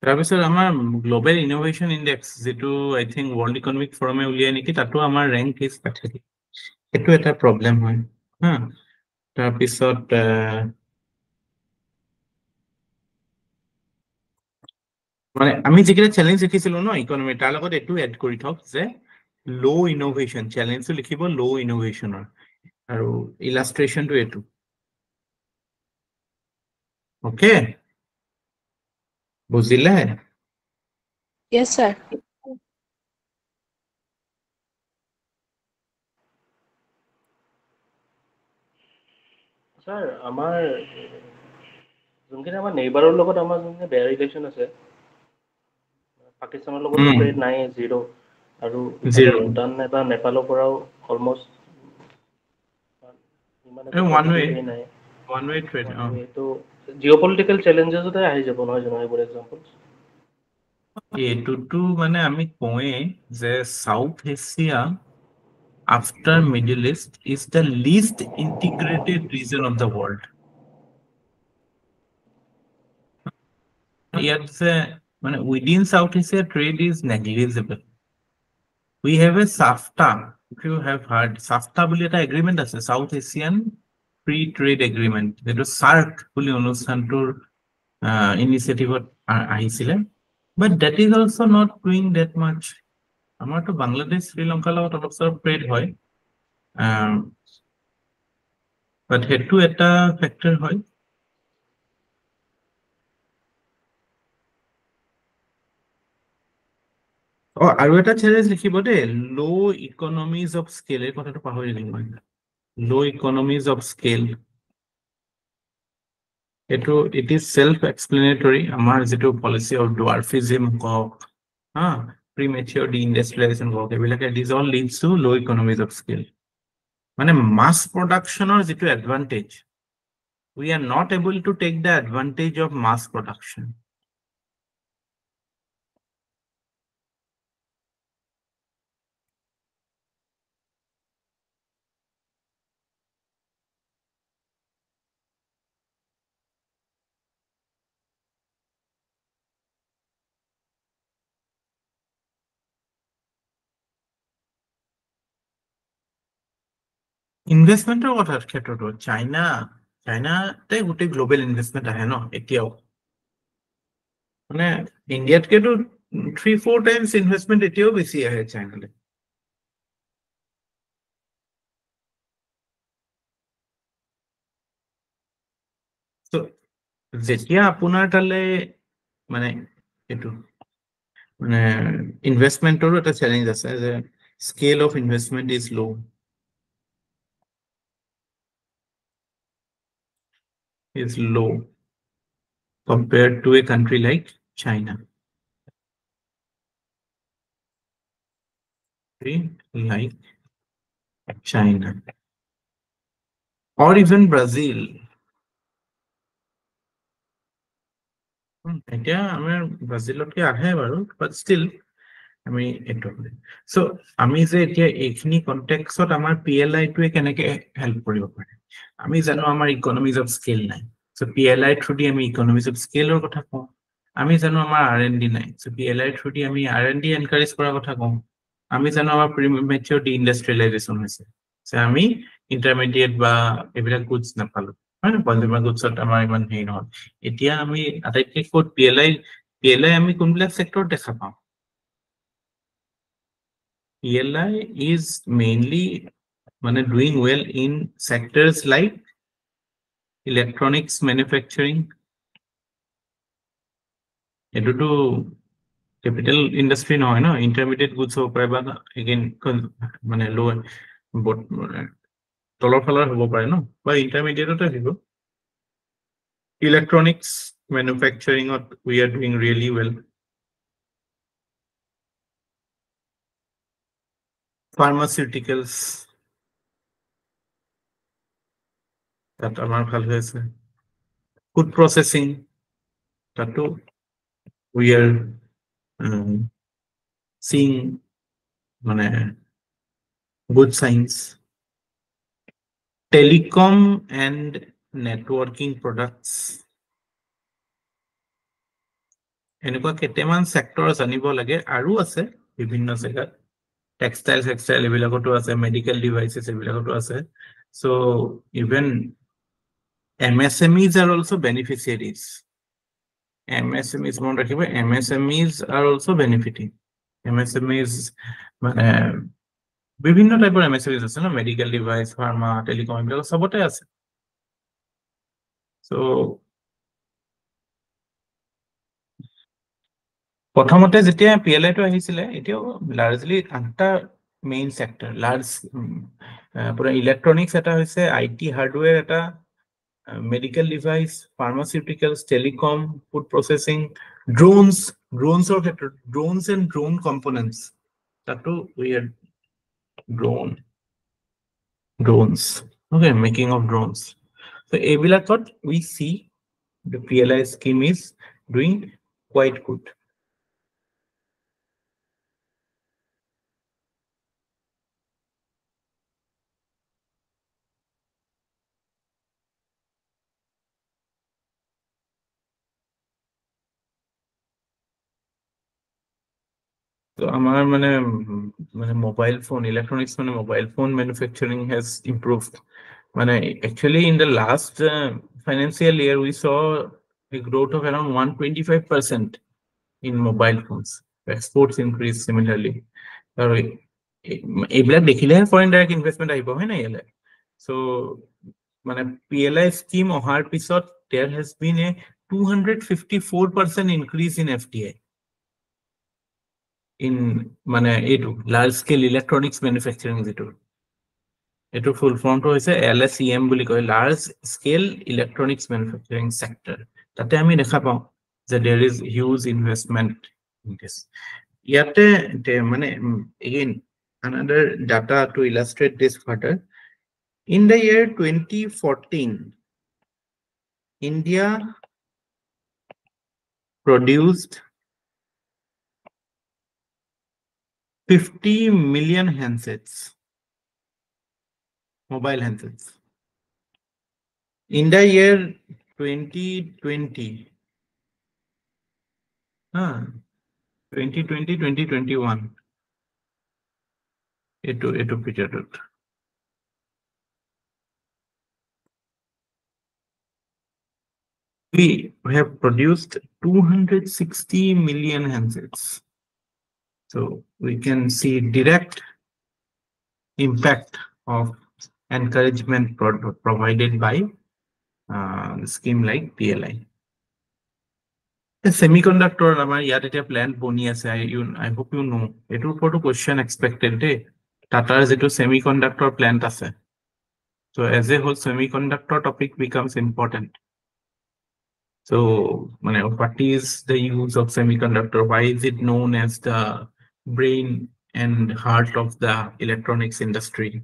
তাৰপিছত আমাৰ গ্লোবেল ইনোভেশন ইন্ডেক্স, যেটো আই থিংক ৱৰ্ল্ড ইকনমিক ফোৰামে উলিয়াই নেকি, তাতো আমাৰ ৰেংক ইজ পেথেটিক। সেইটো এটা প্ৰব্লেম হয় হা। তাৰপিছত মানে আমি যিকেইটা চেলেঞ্জ লিখিছিলো ন ইকনমি, তাৰ লগত এইটো এড কৰি থওক যে লো ইনোভেশন, চেলেঞ্জটো লিখিব লো ইনোভেশনৰ, আৰু ইলাষ্ট্ৰেশনটো এইটো। ওকে, বুজিলে? Yes, sir. স্যাৰ আমাৰ যোনখিনি আমাৰ নেইবাৰৰ লগত আমাৰ যোনখিনি বেয়া ৰিলেশ্যন আছে, পাকিস্তানৰ লগতো ট্ৰেড নাই, জিৰ', আৰু ইফালে ভূটান বা নেপালৰ পৰাও অলমষ্ট ইমান এটা পজিটিভ নাই, ওৱান ৱে ট্ৰেড। এইটো জিঅ'পলিটিকেল চেলেঞ্জেছতে আহি যাব নহয় জানো এইবোৰ এক্সাম্পলছ? এইটোতো মানে আমি কওঁৱে যে south Asia after Middle East is the least integrated region of the world. Yet, within South Asia, trade is negligible. We have a SAFTA. If you have heard, SAFTA বুলি এটা agreement আছে, South Asian Free Trade Agreement. যেটো SAARC বুলি অনুষ্ঠানটোৰ ইনিচিয়েটিভত আহিছিলে. But that is also not doing that much. আমাৰতো বাংলাদেশ, শ্ৰীলংকাৰ লগত অলপ চলপ ট্ৰেড হয়, but সেইটো এটা ফেক্টৰ হয়। আৰু এটা চেলেঞ্জ লিখিব দেই, লো ইকনমিজ অফ স্কেল, এই কথাটো পাহৰি গ'লো মই। লো ইকনমিজ অফ স্কেল, এইটো ইট ইজ সেলফ এক্সপ্লেনেটৰী। আমাৰ যেটো পলিসি অফ ডুৱাৰ্ফিজম হওক, প্ৰিমেচিয়ৰ ডিইন্ডাষ্ট্ৰিয়েলাইজেশ্যন হওক, এইবিলাকে these all lids to low economies of scale. মানে মাছ প্ৰডাকশ্যনৰ যেটো advantage, we are not able to take the advantage of mass production. ইনভেষ্টমেন্টৰ কথাৰ ক্ষেত্ৰতো চাইনাতে গোটেই গ্লোবেল ইনভেষ্টমেন্ট আহে ন এতিয়াও, মানে ইণ্ডিয়াতকেতো 3-4 টাইমছ ইনভেষ্টমেন্ট এতিয়াও বেছি আহে চাইনালে। যেতিয়া আপোনাৰ তালে মানে এইটো মানে ইনভেষ্টমেন্টৰো এটা চেলেঞ্জ আছে যে scale of investment is low compared to a country like China. Like China or even Brazil. এতিয়া আমাৰ ব্ৰাজিলতকে আহে বাৰু, but still আমি এইটো সো আমি যে এতিয়া এইখিনি কনটেক্সট আমাৰ PLI টোৱে কেনেকে হেল্প কৰিব পাৰে, আমি জানো আমাৰ ইকনমিজ অফ স্কেল নাই, সো PLI থ্ৰু দি আমি ইকনমিজ অফ স্কেলৰ কথা কওঁ। আমি জানো আমাৰ R&D নাই, সো PLI থ্ৰু দি আমি R&D এনকাৰেজ কৰাৰ কথা কওঁ। আমি জানো আমাৰ প্ৰিমেচিয়ৰ ডিইন্ডাষ্ট্ৰিয়েলাইজেশ্যন হৈছে, সো আমি ইন্টাৰমিডিয়েট বা এইবিলাক গুডছ নাপালো, হয় না, কনজিউমাৰ গুডছত আমাৰ ইমান হেৰি নহয়। এতিয়া আমি আটাইতকৈ ক'ত PLI আমি কোনবিলাক সেক্টৰত দেখা পাওঁ? PLI is mainly doing well in sectors like electronics manufacturing, এটো তো capital industry নহয় no intermediate goods হ'ব পাৰে বা again মানে low তলৰ ফালৰ হ'ব পাৰে no বা intermediate তে আহিব electronics manufacturing we are doing really well pharmaceuticals that আমাৰ ভাল হৈ আছে food processing tato we are seeing মানে good signs telecom and networking products এনেকুৱা কেটেমান সেক্টৰ জানিব লাগে আৰু আছে বিভিন্ন জায়গাত টেক্সটাইল এইবিলাকতো আছে মেডিকেল ডিভাইসেস এইবিলাকতো আছে so even MSMEs are also beneficiaries MSMEs মন ৰাখিব MSMEs are also benefiting MSMEs মানে বিভিন্ন টাইপৰ MSMEs আছে না মেডিকেল ডিভাইস ফাৰ্মা টেলিকম এইবিলাক সবতে আছে so প্ৰথমতে যেতিয়া PLI টো আহিছিলে এতিয়াও লাৰ্জলি আঠটা মেইন সেক্টৰ লাৰ্জ পুৰা ইলেক্ট্ৰনিক্স এটা হৈছে IT হাৰ্ডওয়্যাৰ এটা medical device pharmaceuticals telecom food processing drones or drones and drone components tato weird drones okay making of drones so ebilakot we see the PLI scheme is doing quite good So our mobile phone electronics mobile phone manufacturing has improved. Actually in the last financial year we saw a growth of around 125% in mobile phones. Exports increased similarly. Foreign direct investment so PLI scheme ohar pisot there has been a 254% increase in FDI. In large scale electronics manufacturing eto full form to hoise LSEM boli koy large scale electronics manufacturing sector tate ami dekha pao that there is huge investment in this yate again another data to illustrate this further in the year 2014 India produced 50 million handsets mobile handsets in the year 2020 2021 eto period we have produced 260 million handsets so we can see direct impact of encouragement provided by scheme like PLI. The semiconductor amar yat eta plant boni ase I hope you know etur for question expected de Tata's eto semiconductor plant ase so as a whole semiconductor topic becomes important so what is the use of semiconductor why is it known as the brain and heart of the electronics industry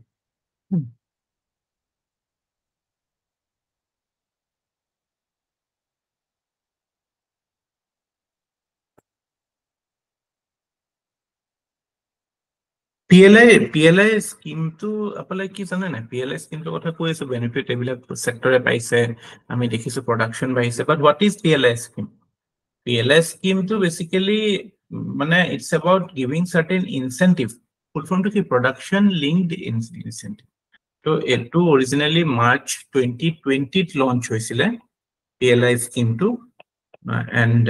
PLI scheme to apply ki jane na PLI scheme to kotha koi ase benefit ebilak sector e paise ami dekhisu production baise but what is PLI scheme to basically it's about giving certain incentive full form to production linked incentive so eto originally March 2020 launch hoisile PLI scheme to and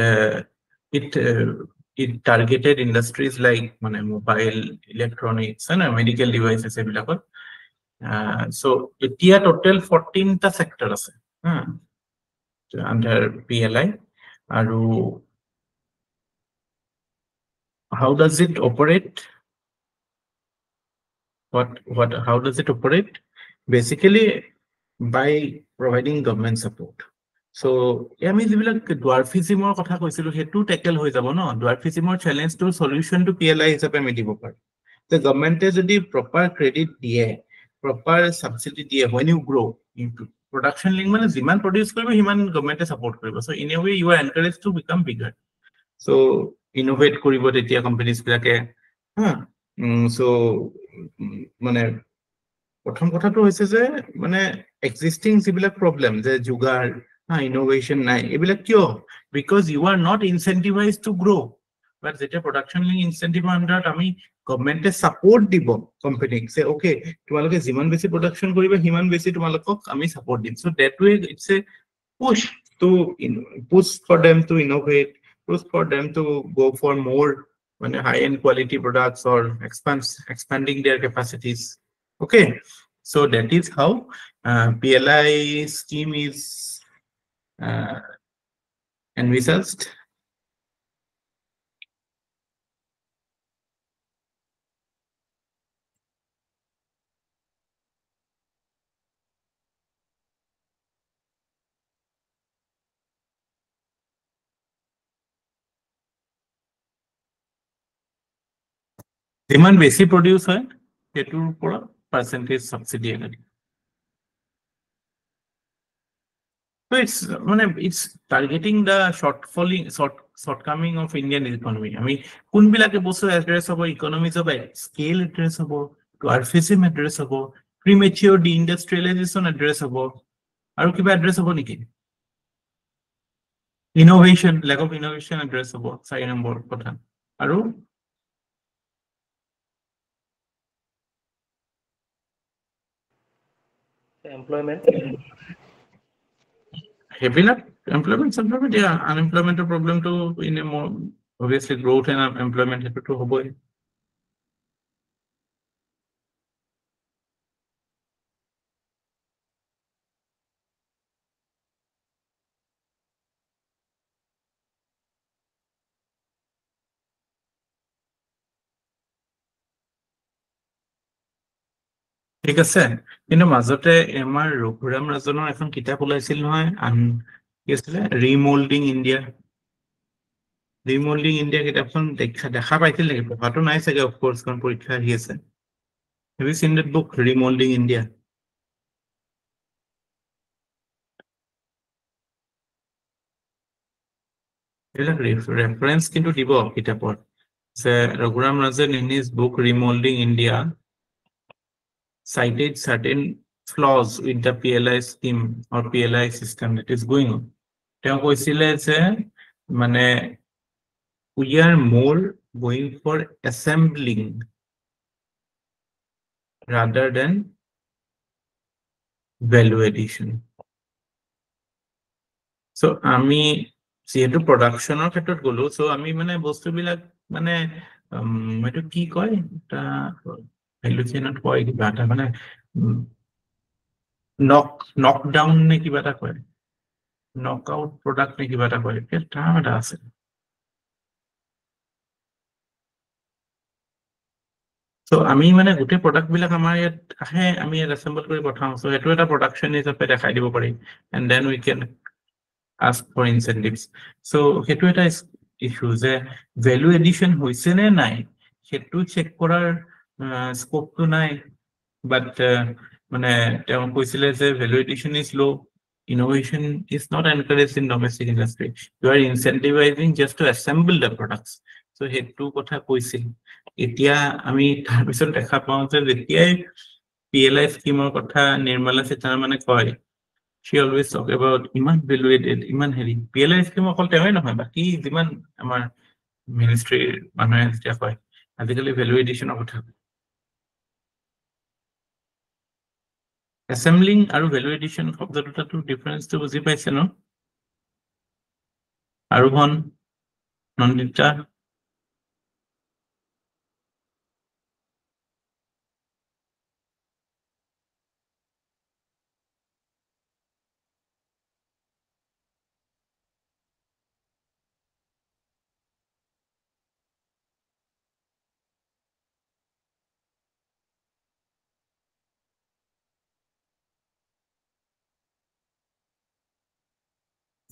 it targeted industries like mobile electronics and medical devices ebilakot so etia total 14 ta sector ase under PLI aru how does it operate? How does it operate? Basically, by providing government support. So, I mean, dwarfism or kotha koisilu hetu tackle hoi jabo no. Dwarfism or challenge to solution to PLI hisabe আমি দিব পাৰো. The government যদি proper credit দিয়ে, proper subsidy দিয়ে when you grow into production link মানে যিমান produce কৰিব সিমান government support কৰিব. So in a way you are encouraged to become bigger. So innovate কৰিব তেতিয়া companies বিলাকে so মানে প্ৰথম কথাটো হৈছে যে মানে existing যিবিলাক problem যে যোগাৰ innovation নাই এইবিলাক কিয় because you are not incentivized to grow. But যেতিয়া production link incentive under আমি গভৰ্নমেণ্টে সাপোৰ্ট দিব কোম্পানীক সে ওকে তোমালোকে যিমান বেছি প্ৰডাকশন কৰিবা সিমান বেছি তোমালোকক আমি সাপোর্ট দিম so that way it's a push to push for them to innovate, push for them to go for more high end quality products or expanding their capacities. Okay, so that is how PLI scheme is envisaged. যিমান বেছি produce হয় সেটোৰ পৰা percentage subsidy আনে so it's targeting the shortcoming of Indian economy. I mean কোনবিলাকে বস্তু address হ'ব economies of scale address হ'ব dwarfism address হ'ব premature deindustrialization address হ'ব আৰু কিবা এড্ৰেছ হ'ব নেকি innovation lack of innovation address হ'ব 4 নম্বৰ কথা আৰু employment সেইবিলাক employment yeah unemployment problem to in a more obviously growth and employment to হ'বই ঠিক আছে কিন্তু মাজতে আমাৰ ৰঘুৰাম ৰাজনৰ এখন কিতাপ ওলাইছিল নহয় কি আছিল ৰিমোল্ডিং ইণ্ডিয়া কিতাপখন দেখা পাইছিল নেকি পঢ়াটো নাই চাগে অফ কোৰ্স কোন পৰীক্ষা আহি আছে have you seen that book remolding India reference কিন্তু দিব কিতাপৰ যে Raghuram Rajan in his book remolding India cited certain flaws with the PLI scheme or PLI system that is going on. তেওঁ কৈছিলে যে মানে we are more going for assembling rather than value addition. So আমি যেহেতু প্ৰডাকশনৰ ক্ষেত্ৰত গলো সো আমি মানে বস্তুবিলাক মানে এটো কি কয় এটা ভ্যালু চেইনত কয় কিবা এটা মানে নক ডাউন নে কিবা এটা কয় নকআউট প্ৰডাক্ট নে কিবা এটা কয় এটা আছে সো আমি মানে গোটে প্ৰডাক্ট বিলাক আমাৰ ইয়াত আহে আমি ইয়াত অ্যাসেম্বল কৰি পঠাও সো এটো এটা প্ৰডাকশন হিচাপে দেখাই দিব পাৰি and then we can ask for incentives so হেতু এটা ইস্যু যে ভ্যালু এডিশন হৈছে নে নাই হেতু চেক কৰাৰ স্কোপটো নাই বাট মানে তেওঁ কৈছিলে যে value addition is low innovation is not encouraged in domestic industry you are incentivizing just to assemble the products so হেতু কথা কৈছিল এতিয়া আমি তাৰ পিছত দেখা পাওঁ যে যেতিয়াই PLI স্কিমৰ কথা নিৰ্মলা সীতাৰমণে কয় she always talk about iman valuated iman heri PLI scheme অকল তেৱে নহয় বাকি যিমান আমাৰ মিনিষ্ট্ৰি মানুহে যেতিয়া কয় আজিকালি ভ্যালু এডিশনৰ কথা assembling আৰু ভ্যালু এডিশন শব্দ দুটাটো ডিফাৰেন্সটো বুজি পাইছে ন আৰু ভন নন্দিতা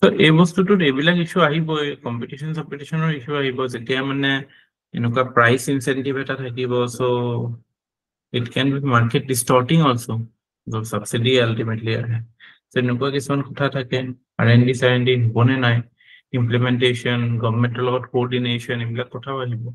So এই বস্তুটোত এইবিলাক ইস্যু আহিবই, কম্পিটিশ্যনৰ ইস্যু আহিব, যেতিয়া মানে এনেকুৱা প্ৰাইচ ইনচেন্টিভ এটা থাকিব, so it can be market distorting also, the subsidy ultimately আহে। So এনেকুৱা কিছুমান কথা থাকে, R&D হ'বনে নাই, implementation, গভৰ্ণমেণ্টৰ লগত coordination, এইবিলাক কথাও আহিব।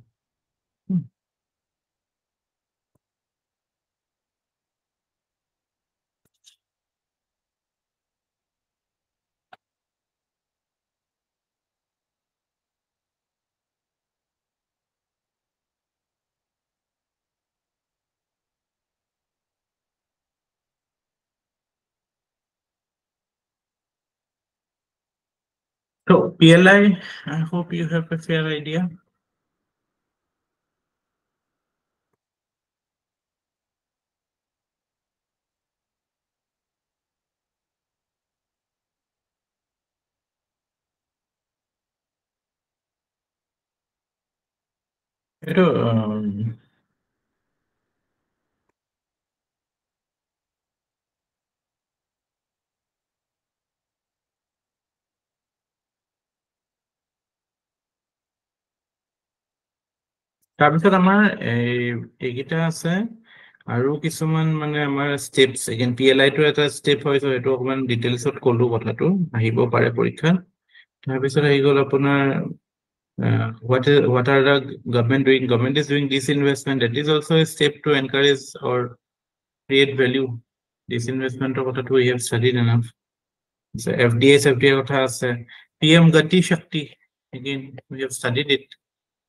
So PLI, I hope you have a fair idea. এইটো তাৰপিছত আমাৰ এইকেইটা আছে, আৰু কিছুমান মানে আমাৰ ষ্টেপছ, এগেইন PLI টো এটা ষ্টেপ হয়, so এইটো অকমান ডিটেইলছত ক'লো, কথাটো আহিব পাৰে পৰীক্ষাত। তাৰপিছত আহি গ'ল আপোনাৰ what are the government doing? Government is doing disinvestment. That is also a step to encourage or create value. Disinvestment of what we have studied enough. So FDI কথা আছে, PM Gati Shakti, again we have studied it,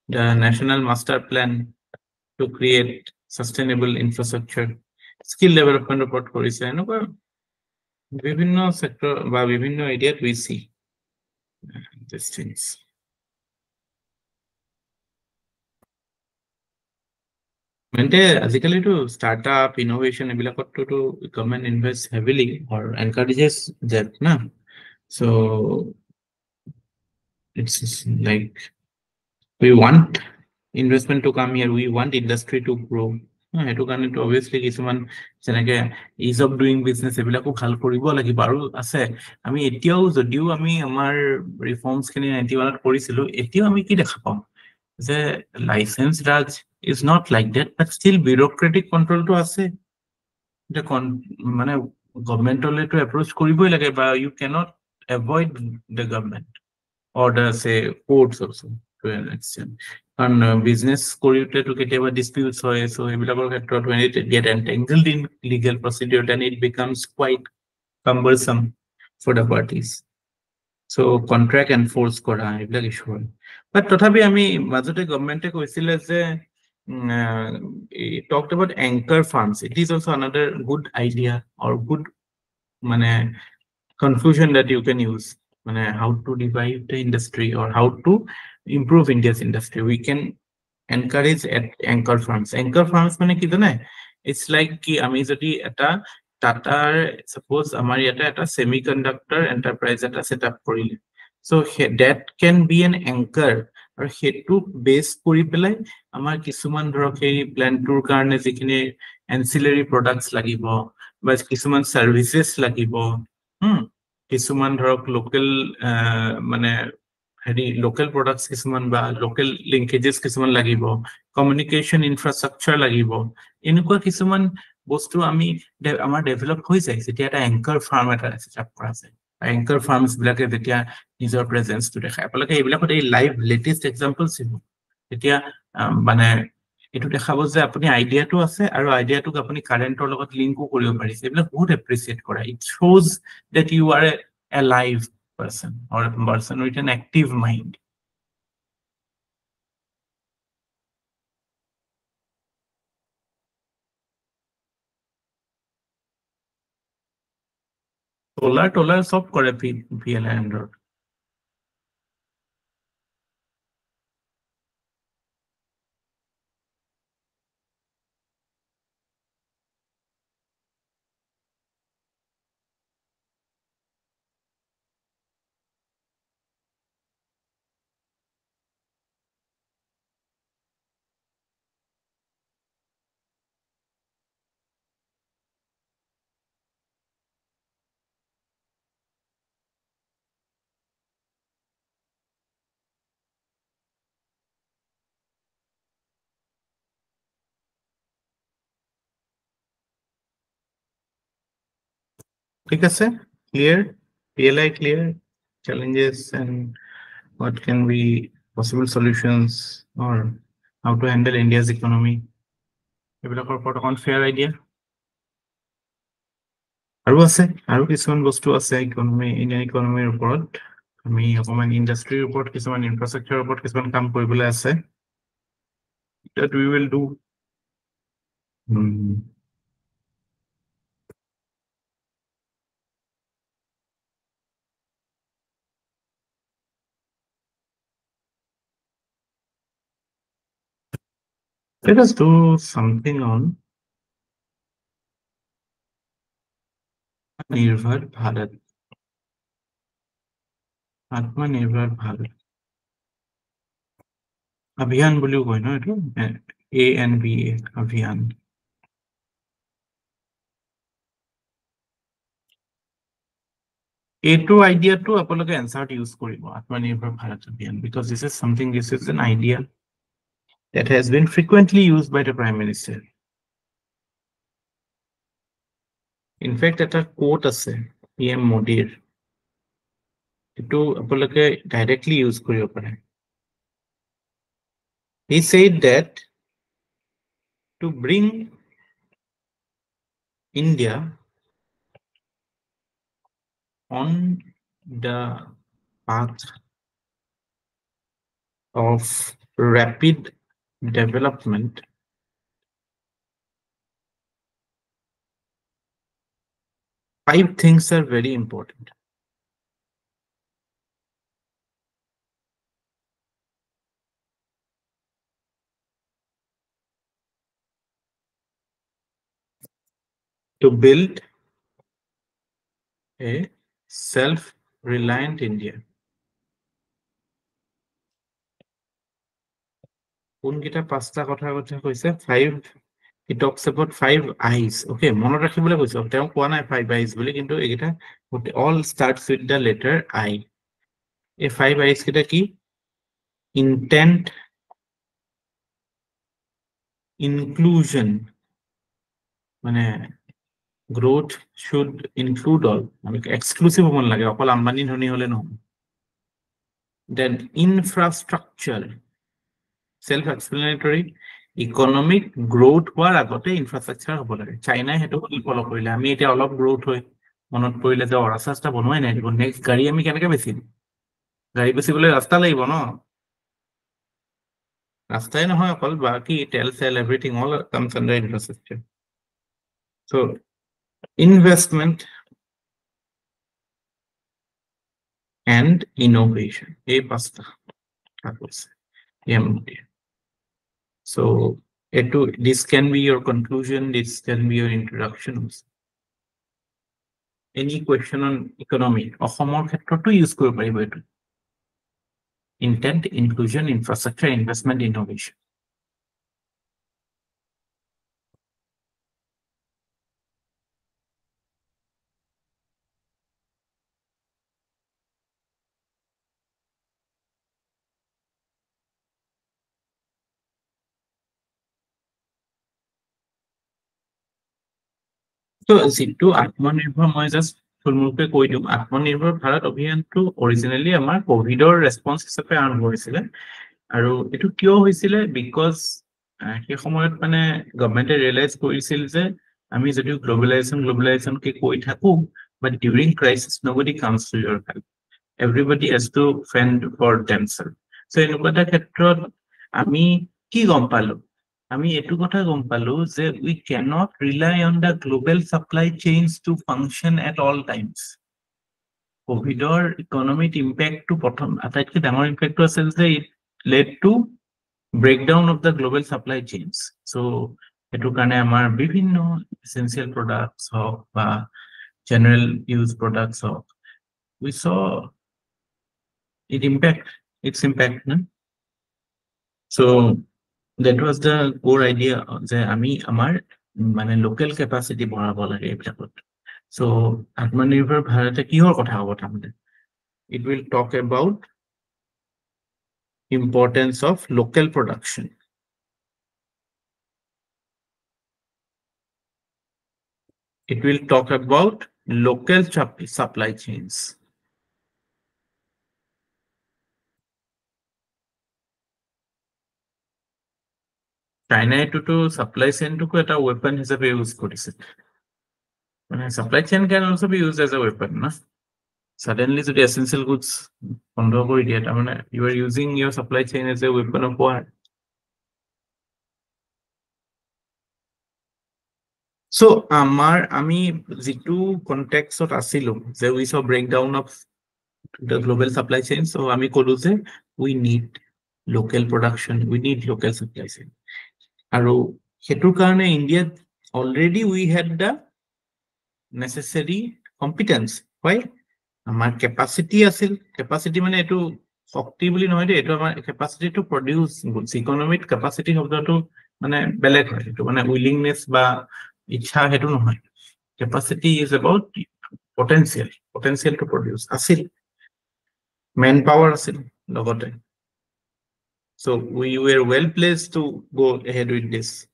the national master plan to create sustainable infrastructure, skill development report কৰিছে, এনেকুৱা বিভিন্ন sector বা বিভিন্ন এৰিয়াত we see these things. মানে আজিকালিতো startup innovation এইবিলাকততো government invest heavily or encourages that না, so it's like we want investment to come here, we want industry to grow. সেইটো কাৰণেতো obviously কিছুমান যেনেকে ease of doing business এইবিলাকো ভাল কৰিব লাগিব, আৰু আছে। আমি এতিয়াও যদিও আমি আমাৰ ৰিফৰ্মছ খিনি 91ত কৰিছিলো, এতিয়াও আমি কি দেখা পাওঁ যে licence Raj is not like that, but still bureaucratic control to আছে। মানে গভৰ্ণমেণ্টলৈতো এপ্ৰোচ কৰিবই লাগে, বা you cannot avoid the government or the say courts also to an extent, and business কৰোঁতেতো কেতিয়াবা disputes হয়, so এইবিলাকৰ ক্ষেত্ৰত when it get entangled in legal procedure, then it becomes quite cumbersome for the parties, so contract enforce কৰা এইবিলাক issue হয়। বাট তথাপি আমি মাজতে গভৰ্ণমেণ্টে কৈছিলে যে talked about anchor farms. It is also another good idea or good মানে conclusion that you can use, মানে how to revive the industry or how to improve India's industry. We can encourage at anchor farms. Anchor farms মানে কি জানে, it's like কি আমি যদি এটা টাটাৰ suppose আমাৰ ইয়াতে এটা semiconductor enterprise এটা set up কৰিলে, so that can be an anchor, আৰু সেইটো বেস কৰি পেলাই আমাৰ কিছুমান ধৰক এই প্ল্যান্টৰ কাৰণে যিখিনি ancillary products লাগিব বা কিছুমান services লাগিব, কিছুমান ধৰক লোকেল মানে হেৰি লোকেল প্ৰডাক্টস কিছুমান বা লোকেল লিংকেজেস কিছুমান লাগিব, কমিউনিকেশ্যন ইনফ্ৰাষ্ট্ৰাকচাৰ লাগিব, এনেকুৱা কিছুমান বস্তু আমি আমাৰ ডেভেলপ হৈ যায় যেতিয়া এটা এংকাৰ ফাৰ্ম এটা সেটআপ কৰা যায়। এংকাৰ ফাৰ্মছ বিলাকে যেতিয়া নিজৰ প্ৰেজেন্সটো দেখায়, আপোনালোকে এইবিলাকত এই লাইভ লেটেষ্ট এক্সাম্পলছ দিব, তেতিয়া মানে এইটো দেখাব যে আপুনি আইডিয়াটো আছে আৰু আইডিয়াটোক আপুনি কাৰেণ্টৰ লগত লিংকো কৰিব পাৰিছে, এইবিলাক বহুত এপ্ৰিচিয়েট কৰা। It shows that you are a live person or a person with an active mind. Solar সব কৰে PLI under। ঠিক আছে, clear, PLI clear, challenges and what can be possible solutions or how to handle India's economy. এইবিলাকৰ ওপৰত অকণ fair idea আৰু আছে, আৰু কিছুমান বস্তু আছে ইকনমি, ইণ্ডিয়ান ইকনমিৰ ওপৰত আমি অকণমান ইণ্ডাষ্ট্ৰীৰ ওপৰত কিছুমান ইনফ্ৰাষ্ট্ৰাকচাৰৰ ওপৰত কিছুমান কাম কৰিবলৈ আছে that we will do. Let us do something on Atmanirbhar Bharat. Atmanirbhar Bharat. Abhiyan বুলিও কয় ন এইটো, ANBA Abhiyan. এইটো আইডিয়াটো আপোনালোকে এনসাৰত ইউজ কৰিব, Atmanirbhar Bharat Abhiyan, because this is an idea that has been frequently used by the Prime Minister. In fact, এটা quote আছে PM Modiৰ, এইটো আপোনালোকে directly use কৰিব পাৰে. He said that to bring India on the path of rapid development, five things are very important. To build a self-reliant India. কোনকেইটা পাঁচটা কথা কৈছে, five, he talks about 5 eyes. Okay, মনত ৰাখিবলৈ কৈছে, তেওঁ কোৱা নাই 5 eyes বুলি, কিন্তু এইকেইটা all starts with the letter I. এই 5 eyes কেইটা কি? Intent, inclusion, মানে growth should include all, মানে exclusive হ'ব নালাগে, অকল আম্বানী ধনী হলে নহয়. Then infrastructure, self-explanatory, economic growth হোৱাৰ আগতে ইনফ্ৰাষ্ট্ৰাকচাৰ হ'ব লাগে. চাইনাই সেইটো ফলো কৰিলে, আমি এতিয়া অলপ গ্ৰোথ হৈ মনত পৰিলে যে ৰাস্তা বনোৱাই নাই, নেক্সট গাড়ী আমি কেনেকে বেচিম? গাড়ী বেচিবলৈ ৰাস্তা লাগিব ন, ৰাস্তাই নহয় অকল, বাকি তেল চেল everything all comes under infrastructure. So investment and innovation, এই পাঁচটা কৈছে MD. So this can be your conclusion, this can be your introduction. Any question on economy, অসমৰ ক্ষেত্ৰতো ইউজ কৰিব পাৰিব এইটো, intent, inclusion, infrastructure, investment, innovation. So যিটো আত্মনিৰ্ভৰ, মই জাষ্ট থুলমূলকৈ কৈ দিম, আত্মনিৰ্ভৰ ভাৰত অভিযানটো অৰিজিনেলি আমাৰ কোভিডৰ ৰেছপন্স হিচাপে আৰম্ভ হৈছিলে, আৰু এইটো কিয় হৈছিলে, বিকজ সেই সময়ত মানে গভৰ্ণমেণ্টে ৰিয়েলাইজ কৰিছিল যে আমি যদিও গ্লোবেলাইজেশ্যনকে কৈ থাকো, but during crisis nobody comes to your help, everybody has to fend for themselves. So' এনেকুৱা এটা ক্ষেত্ৰত আমি কি গম পালো, আমি এইটো কথা গম পালো যে we cannot rely on the global supply chains to function at all times. কোভিডৰ ইকনমিক ইম্পেক্টটো প্ৰথম আটাইতকৈ ডাঙৰ ইম্পেক্টটো আছিল যে it led to breakdown of the global supply chains. So এইটো কাৰণে আমাৰ বিভিন্ন essential products হওক বা general use products হওক, we saw its impact. So that was the core idea যে আমি আমাৰ মানে লোকেল কেপাচিটি বঢ়াব লাগে এইবিলাকত. So আত্মনিৰ্ভৰ ভাৰতে কিহৰ কথা হ'ব তাৰমানে? It will talk about importance of local production. It will talk about local supply chains. China to supply chain to a weapon is a use codice. Supply chain can also be used as a weapon. No? Suddenly, the essential goods, you are using your supply chain as a weapon of war. So, ami zitu context of asylum, we saw breakdown of the global supply chain. So, ami kolu we need local production, we need local supply chain. Aro hetu karone India already we had the necessary competence. Why? Our capacity asil, capacity mane etu shakti boli nohoy de, etu amar capacity to produce goods, economic capacity of the to mane beleg hoy, etu mane willingness ba ichha hetu nohoy. Capacity is about potential to produce asil, manpower asil logote. So we were well placed to go ahead with this.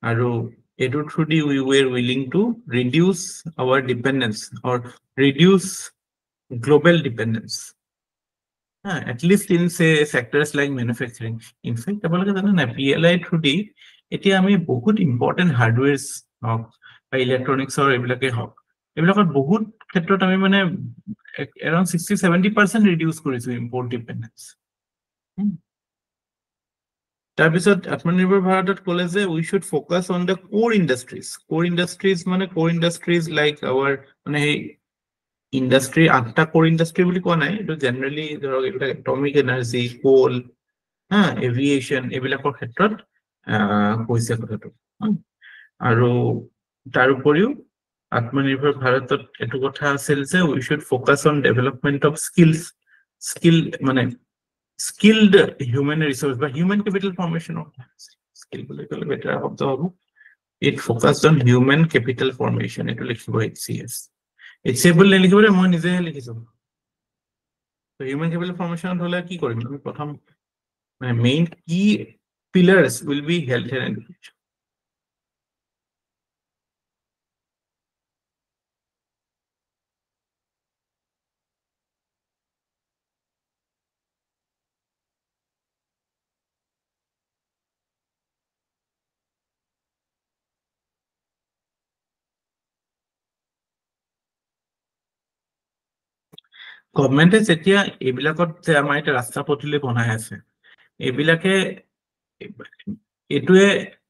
Aru edu through we were willing to reduce our dependence or reduce global dependence. At least in say sectors like manufacturing. In fact, PLI through D, it is a बहुत important hardwares of electronics or hawk. बहुत ক্ষেত্ৰত আমি মানে around 60-70% reduce কৰিছো import dependence. তাৰপিছত আত্মনিৰ্ভৰ ভাৰতত ক'লে যে we should focus on the core industries. Core industries like our মানে industry, আঠটা core industry বুলি কোৱা নাই, এইটো generally ধৰক এইবিলাক atomic energy, coal, aviation এইবিলাকৰ ক্ষেত্ৰত কৈছে কথাটো। আৰু তাৰ উপৰিও আত্মনিৰ্ভৰ ভাৰতত এইটো কথা আছিল যে we should focus on development of মানে skilled human resource বা human capital formation of skill বুলি ক'লে বেটাৰ শব্দ হ'ব। It focused on human capital formation, এইটো লিখিব HCS। HCS লিখিবলৈ মই নিজে লিখিছো। So human capital formation হলে কি কৰিম? আমি প্ৰথম main key pillars will be health and education. গভৰ্ণমেণ্টে যেতিয়া এইবিলাকত যে আমাৰ এটা ৰাস্তা পথিলে বনাই আছে, এইবিলাকে এটোৱে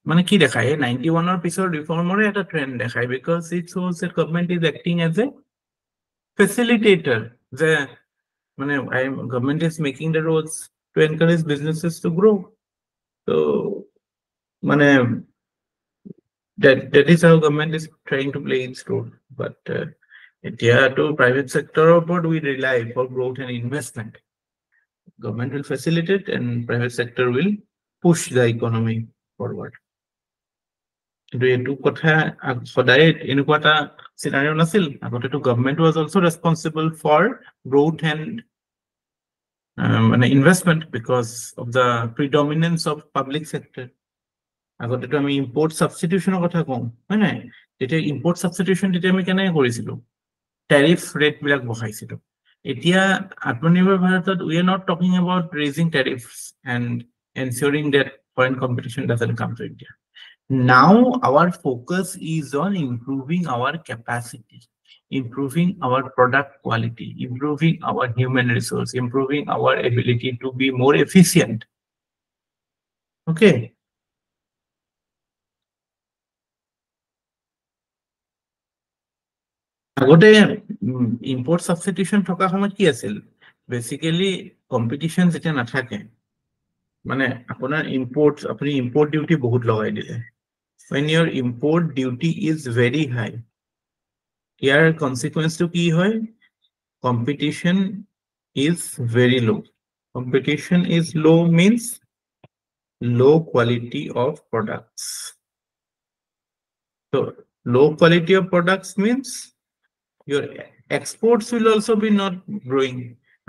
মানে কি দেখায় 91 পিছৰ ৰিফৰ্মৰে এটা ট্ৰেন্ড দেখায়, because it shows that government is acting as a facilitator, যে মানে government is making the roads to encourage businesses to grow. So মানে that is how government is trying to play its role. But এতিয়া to private sector upon we rely for growth and investment. Government will facilitate and private sector will push the economy forward. Scenario nasil, government was also responsible for growth and investment because of the predominance of public sector. Import substitution import substitution tariff rate bilak bohaisilo. Etia Atmanirbhar Bharatot, we are not talking about raising tariffs and ensuring that foreign competition doesn't come to India. Now our focus is on improving our capacity, improving our product quality, improving our human resource, improving our ability to be more efficient. Okay. আগতে import substitution থকা সময়ত কি আছিল? Basically competition যেতিয়া নাথাকে, মানে আপোনাৰ আপুনি import duty বহুত লগাই দিলে। When your import duty is very high, year consequence to কি হয়? Competition is very low. Competition is low means low quality of products. So low quality of products means your exports will also be not growing.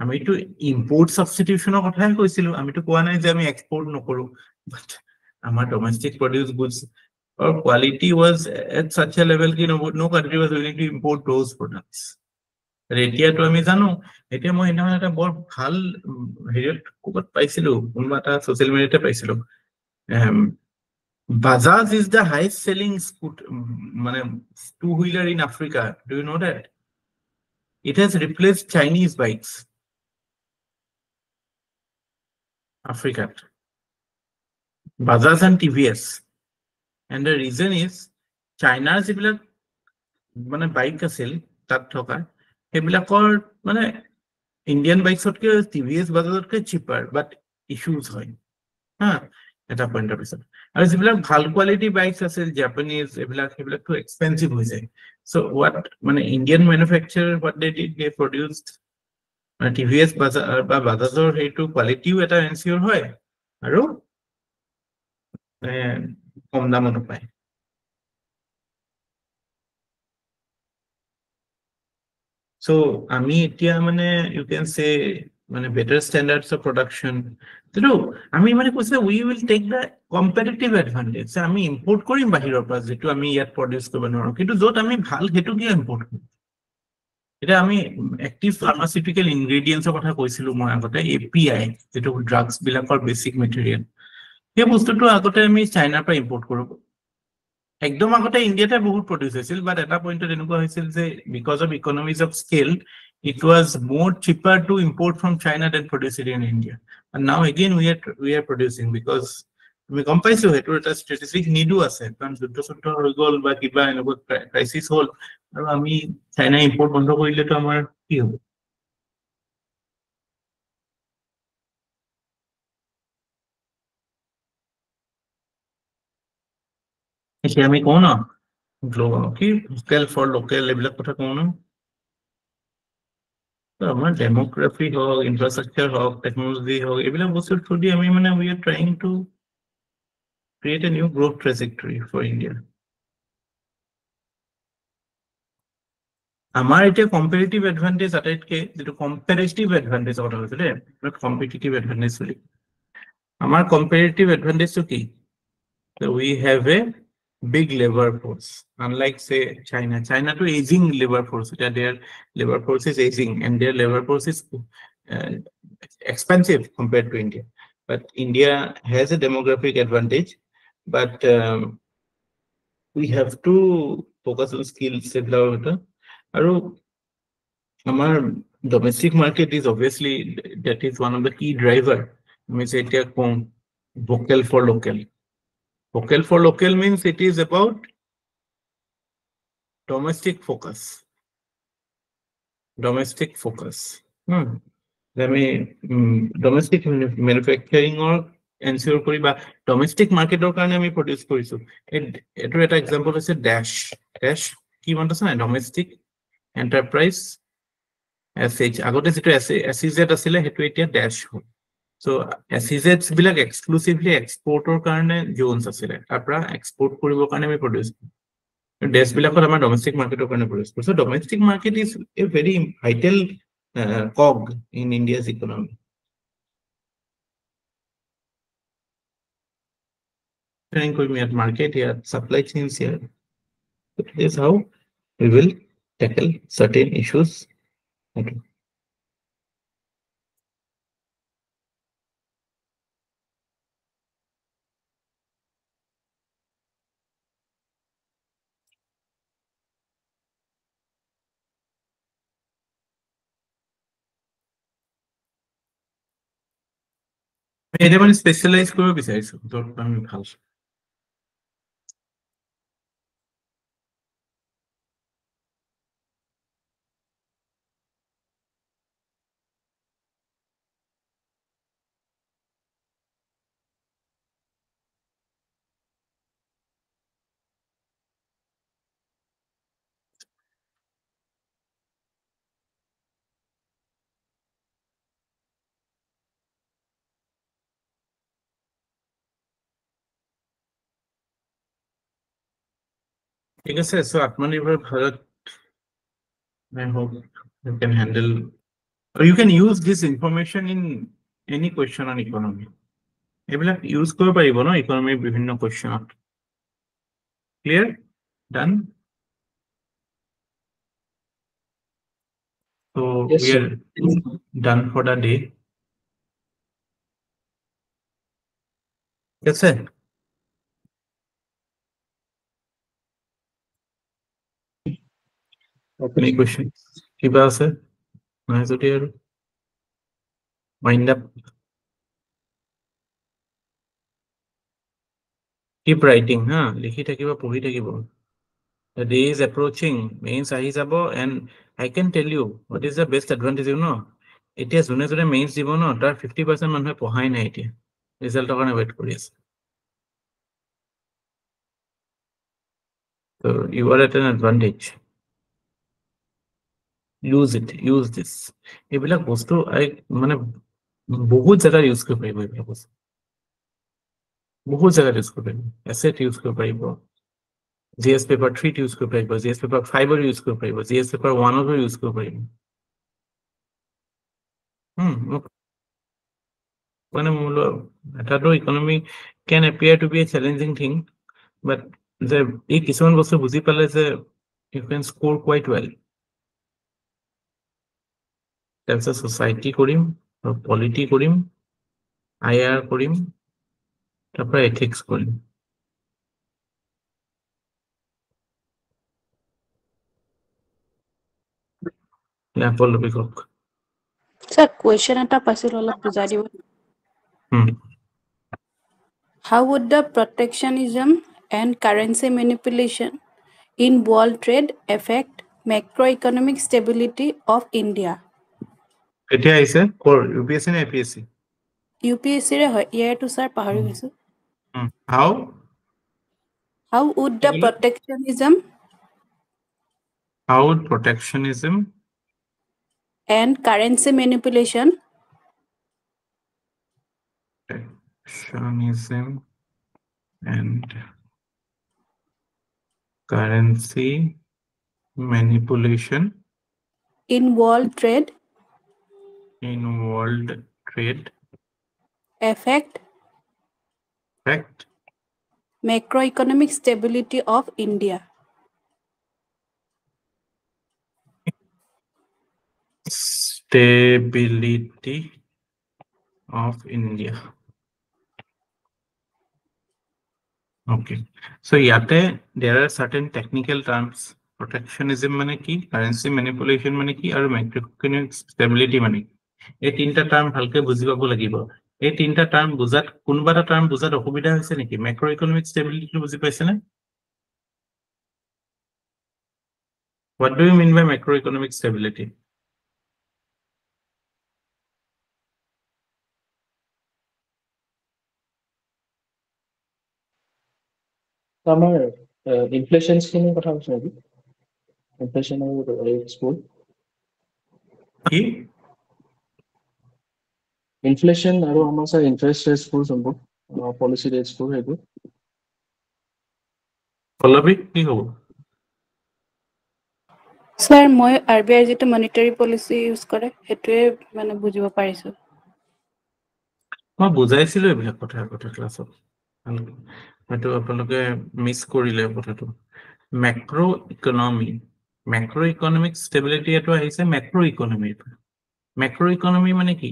আমি to import substitution কথাই কৈছিলো, আমি to কোৱা নাই যে আমি export নকৰো, but আমাৰ domestic produced goods our quality was at such a level that no country was willing to import those products. এতিয়াতো আমি জানো এতিয়া মই সেইদিনা এটা বৰ ভাল হেৰিত ক'ৰবাত পাইছিলো কোনোবা এটা ছ'চিয়েল মিডিয়াতে পাইছিলো Bajaj is the highest selling two-wheeler in Africa. Do you know that? It has replaced Chinese bikes. Africa. Bajaj and TVS. And the reason is China's bike আছিল তাত থকা সেইবিলাকৰ Indian bikes TVS Bajajতকৈ cheaper but issues হয় এটা point of view আৰু যিবিলাক ভাল quality bikes আছে জাপানিজ এইবিলাক টু এক্সপেন্সিভ হৈ যায় so what Indian manufacturer what they did they produced TVS বা বাজাজৰ হেইটো কোৱালিটিও এটা এনচিওৰ হয় আৰু কম দামত পায় so আমি এতিয়া you can say better standards of production আমি কৈছে we will take the competitive advantage আমি import কৰিম বাহিৰৰ পৰা যেটো আমি ইয়াত produce কৰিব নোৱাৰো কিন্তু যত আমি ভাল হেতু কি import কৰিম এটা আমি active pharmaceutical ingredients কথা কৈছিলো মই আগতে API যেটো drugs বিলাকৰ basic material এই বস্তুটো আগতে আমি চাইনাৰ পৰা import কৰো একদম আগতে ইন্ডিয়াতে বহুত produce হৈছিল but এটা পইণ্টত এনেকুৱা হৈছিল যে because of economies of scale it was more cheaper to import from China than produce it in India. And now again we are producing because we compare it to a strategic need আছে কাৰণ যুদ্ধ হৈ গল বা কিবা এনেকুৱা crisis হল আৰু আমি China import বন্ধ কৰিলে তো আমাৰ কি হ'ব এতিয়া আমি কোন গ্লোবাল কি লোকাল ফৰ লোকাল এইবিলাক কথা কোন আমাৰ ডেমোগ্ৰাফি হওক ইনফ্ৰাষ্ট্ৰাকচাৰ হওক টেকনলজি হওক এইবিলাক বস্তুৰ থ্ৰু দি আমি we are trying to create a new growth trajectory for India. আমাৰ এটা competitive advantage আটাইতকে যেটো comparative advantage কথা হৈছে দে competitive advantage বুলি আমাৰ comparative advantage কি so we have a big labor force unlike say China to aging labor force their labor force is aging and their labor force is expensive compared to India but India has a demographic advantage but we have to focus on skills and our domestic market is obviously that is one of the key driver I say vocal for local. Vocal for local means it is about domestic focus. Domestic focus. Domestic manufacturing or ensure koriba domestic market or karone ami produce korisu eto eta example ase dash ki mantase na domestic enterprise sh agote jeto SEZ asile hetu etia dash hol so SEZs bilak exclusively export or karone zones asile tapra export koribo karone ami produce dash bilakor amar domestic market or karone produce so domestic market is a very vital cog in India's economy. At market here, supply chains here. This is how we will tackle certain issues. Okay. I specialize কৰিব বিচাৰিছো য'ত আমি ভাল ঠিক আছে so Atmanirbhar Bharat I hope you can handle or you can use this information in any question on economy এইবিলাক use কৰিব পাৰিব ন economy বিভিন্ন questionত Clear? Done? So Yes, we sir. are done for the day. That's it. Okay. Any questions? Kiba ase? Nahi jodi aru. Wind up. Keep writing, huh? Likhi thakiba, pohi thakiba. The day is approaching. Mains ahi jabo, and I can tell you what is the best advantage, you know. Etia june jone mains dibo no, tar 50% manhe pohai nai etia. Result karone wait kori ase. So you are at an advantage. Use it. Use this. এইবিলাক বস্তু মানে বহুত জায়গা use কৰিব পাৰিব এইবিলাক বস্তু বহুত জায়গা ইউজ কৰিব পাৰিব এছেট ইউজ কৰিব পাৰিব জিএছ পেপাৰ 3 ইউজ কৰিব পাৰিব জিএছ পেপাৰ 5 ইউজ কৰিব পাৰিব জিএছ পেপাৰ 1 ইউজ কৰিব পাৰিব মানে মূল এটাটো economy can appear to be a challenging thing but যে এই কিছুমান বস্তু বুজি পালে যে you can score quite well তাৰপিছত society কৰিম polity কৰিম IR কৰিম তাৰপৰা ethics কৰিম পল্লৱী কওক Sir, question eta pasil olop bujai dibo. How would the protectionism and currency manipulation in world trade affect macroeconomic stability of India? এতিয়া আহিছে কৰ UPSC নে APSC UPSC re hoy year to sir pahari hoisu. how How would the protectionism and currency manipulation and currency manipulation in world trade affect macroeconomic stability of India? Stability of India. Okay. So yate there are certain technical terms. Protectionism mane ki, currency manipulation mane ki, aru macroeconomic stability mane ki. এই তিনটা term ভালকে বুজি পাব লাগিব এই তিনটা term বুজাত কোনবা এটা টার্ম বুজাত অসুবিধা হৈছে নেকি ম্যাক্ৰোইকনমিক স্টেবিলিটি বুজি পাইছে না What do you mean by macroeconomic stability? আমাৰ ইনফ্লেশন স্কিমৰ কথা কৈছে নেকি ইনফ্লেশন আৰু এক্সপোৰ্ট কি ইনফ্লেশন আৰু আমাৰ স্যাৰ ইন্টাৰেস্ট ৰেটস ফৰ সম্ভৱ পলিসি ৰেটস ফৰ হেতু পল্লৱী কি হ'ব Sir, মই RBI যেটো monetary policy use কৰে হেতুৱে মানে বুজিব পাৰিছো মই বুজাইছিলো এইবিলাক কথা ক্লাছত হয়তো আপোনালোকে মিস কৰিলে কথাটো macroeconomic stability এটো আহিছে macroeconomy মানে কি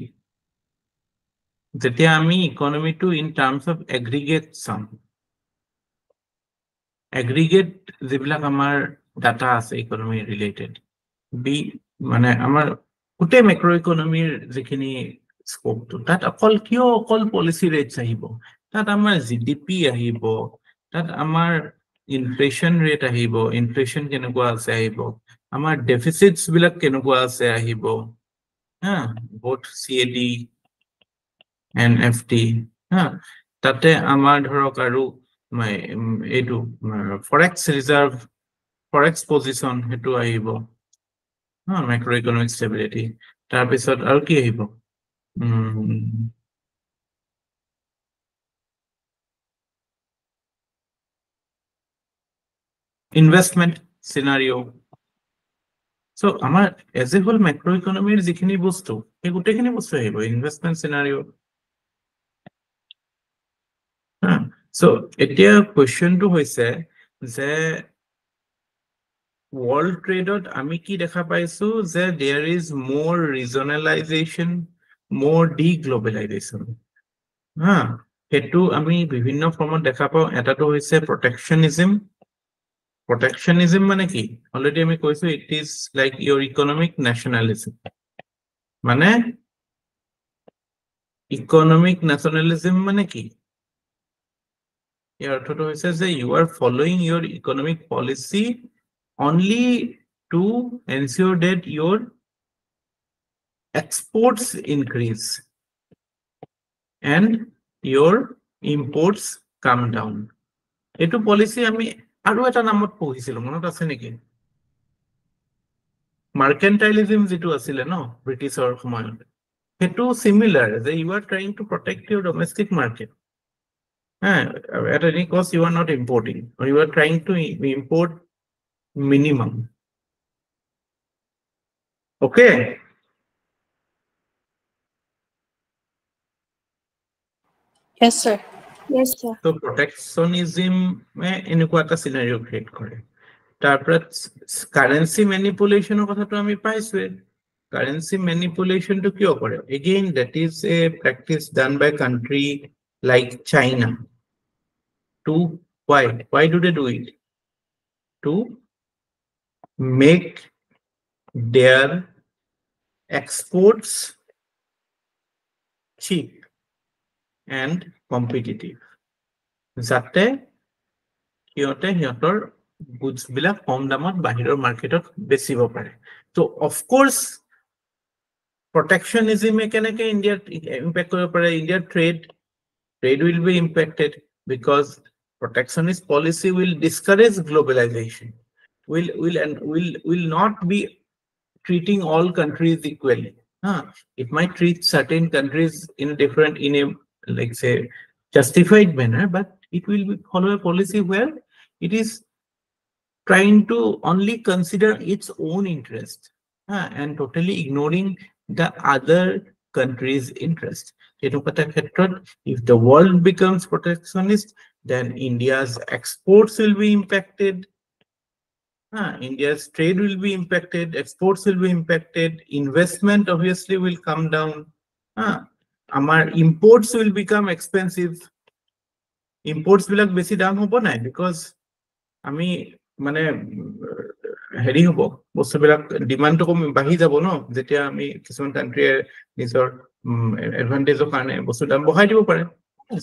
যেতিয়া আমি ইকনমিটো in terms of aggregate sum aggregate যিবিলাক আমাৰ ডাটা আছে ইকনমি ৰিলেটেড মানে আমাৰ গোটে macroeconomy যিখিনি স্কোপটো তাত অকল পলিসি ৰেটস আহিব তাত আমাৰ জিডিপি আহিব তাত আমাৰ ইনফ্লেশন ৰেট আহিব ইনফ্লেশন কেনেকুৱা আছে আহিব আমাৰ ডেফিসিটস বিলাক কেনেকুৱা আছে আহিব হা both CAD and FT হা তাতে আমাৰ ধৰক আৰু এইটো ফৰেক্স ৰিজাৰ্ভ ফৰেক্স পজিশন হেতু আহিব macroeconomic stability তাৰ পিছত আৰু কি আহিব investment scenario so আমাৰ as a whole macroeconomy যিখিনি বস্তু এই গুটেখিনি বস্তু আহিব investment scenario so এতিয়া question টো হৈছে যে world trade আমি কি দেখা পাইছো যে there is more regionalization, more deglobalization. হা হেতু আমি বিভিন্ন ফর্মত দেখা পাও। এটাটো হৈছে protectionism মানে কি অলরেডি আমি কৈছো it is like your economic nationalism মানে economic nationalism মানে কি ইয়াৰ অৰ্থটো হৈছে যে you are following your economic policy only to ensure that your exports increase and your imports come down. এটো পলিসি আমি আৰু এটা নামত পঢ়িছিলো মনত আছে নেকি মাৰ্কেন্টাইলিজম যেটো আছিল ন ব্ৰিটিছৰ সময়ত হেতু সিমিলার যে you are trying to protect your domestic market. At any cost you are not importing or you are trying to import minimum. Okay. Yes, sir. Yes, sir. So protectionism এনেকুৱা এটা scenario create কৰে তাৰপৰা currency ম্যানিপুলেশনৰ কথাটো আমি পাইছোৱে currency ম্যানিপুলেশনটো কিয় কৰে again that is a practice done by country like China to why do they do it to make their exports cheap and competitive যাতে সিহঁতৰ goods বিলাক কম দামত বাহিৰৰ মাৰ্কেটত বেচিব পাৰে তো of course protectionism কেনেকে ইন্ডিয়া ইম্প্যাক্ট কৰিব পাৰে ইন্ডিয়াৰ trade will be impacted because protectionist policy will discourage globalization will not be treating all countries equally. It might treat certain countries in a like say justified manner, but it will follow a policy where it is trying to only consider its own interest and totally ignoring the other countries' interest. If the world becomes protectionist, then India's exports will be impacted. India's trade will be impacted, exports will be impacted, investment obviously will come down. Our imports will become expensive. Imports will have besi dam hobo nai because ami mane হেৰি হ'ব বস্তুবিলাক ডিমান্ডটো কম বাঢ়ি যাব ন যেতিয়া আমি কিছুমান কান্ট্ৰিয়ে নিজৰ এডভান্টেজৰ কাৰণে বস্তু দাম বঢ়াই দিব পাৰে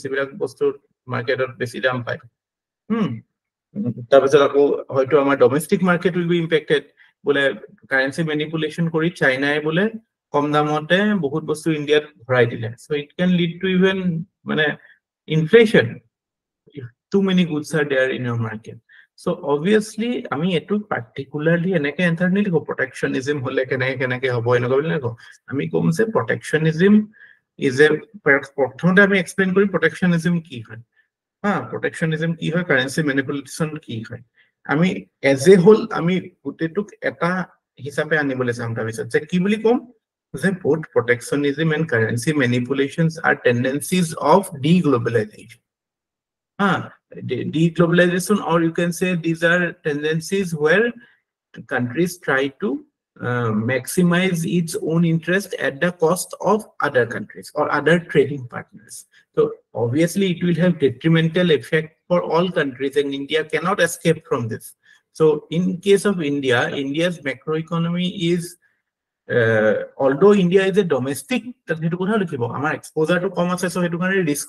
যিবিলাক বস্তুৰ মাৰ্কেটত বেছি দাম পায় তাৰপিছত আকৌ হয়তো আমাৰ ডমেষ্টিক মাৰ্কেট উইল বি ইম্পেক্টেড বোলে কাৰেন্সি ম্যানিপুলেশন কৰি চাইনাই বোলে কম দামতে বহুত বস্তু ইণ্ডিয়াত ভৰাই দিলে so it can lead to even মানে inflation if too many goods are there in your market. So obviously আমি এটো particularly এনেকে answer নিলিখো protectionism হলে কেনেকে হ'ব এনেকুৱা বুলি নকওঁ আমি কম যে protectionism is a প্ৰথমতে আমি explain কৰি protectionism কি হয় protectionism কি হয় currency manipulation কি হয় আমি as a whole আমি গুটেটোক এটা হিচাপে আনিবলৈ চাম তাৰপিছত যে কি বুলি কম যে both protectionism and currency manipulations are tendencies of deglobalization. Deglobalization, or you can say these are tendencies where countries try to maximize its own interest at the cost of other countries or other trading partners. So obviously it will have detrimental effect for all countries and India cannot escape from this. So in case of India, India's macroeconomy is although India is a domestic, our exposure to commerce so risk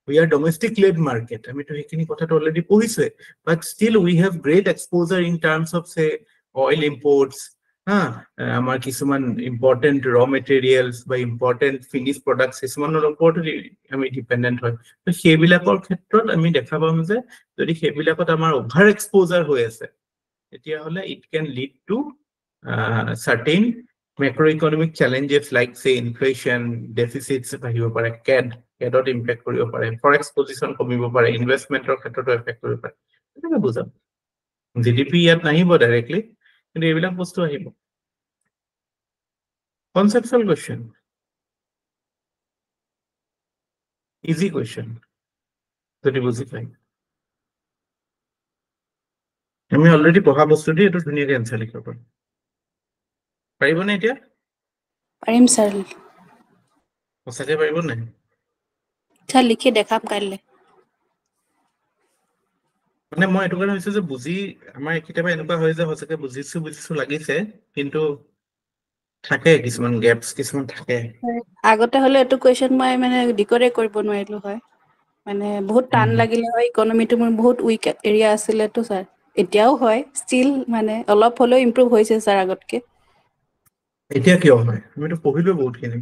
we are domestic led market আমি তো এইখিনি কথাটো already পঢ়িছে but still we have great exposure in terms of say oil imports আমাৰ কিছুমান important raw materials বা important finished products কিছুমানৰ ওপৰত আমি ডিপেন্ডেন্ট হয় তো সেইবিলাকৰ ক্ষেত্ৰত আমি দেখা পাম যে যদি সেইবিলাকত আমাৰ ওভাৰ এক্সপোজাৰ হৈ আছে তেতিয়া হলে it can lead to certain macroeconomic challenges like say inflation deficits বাহিব পাৰে CAD impact কৰিব পাৰে forex position কমিব পাৰে ইনভেষ্টমেন্টৰ ক্ষেত্ৰতো এফেক্ট কৰিব পাৰে এটা বুজাম জিডিপি ইয়াত নাহিব ডাইৰেক্টলি কিন্তু এইবিলাক বস্তু আহিব conceptual question easy question যদি বুজি পাই আমি অলৰেডি পঢ়া বস্তু দি এইটো ধুনীয়াকৈ এনচাৰ লিখিব পাৰিম পাৰিবনে এতিয়া পাৰিম ছাৰ সঁচাকৈ পাৰিব নাই ছাৰ লিখি দেখাম কাইলৈ মানে মই এইটো কাৰণে হৈছে যে বুজি আমাৰ কেতিয়াবা এনেকুৱা হয় যে সঁচাকৈ বুজিছো লাগিছে কিন্তু থাকে কিছুমান গেপছ কিছুমান থাকে আগতে হ'লে এইটো কুৱেশ্যন মই মানে ডিক'ডে কৰিব নোৱাৰিলো হয় মানে বহুত টান লাগিলে হয় ইকনমিটো মোৰ বহুত উইক এৰিয়া আছিলেতো ছাৰ এতিয়াও হয় ষ্টিল মানে অলপ হ'লেও ইম্প্ৰুভ হৈছে ছাৰ আগতকে এতিয়া কিয় হয় আমিতো পঢ়িলো বহুতখিনি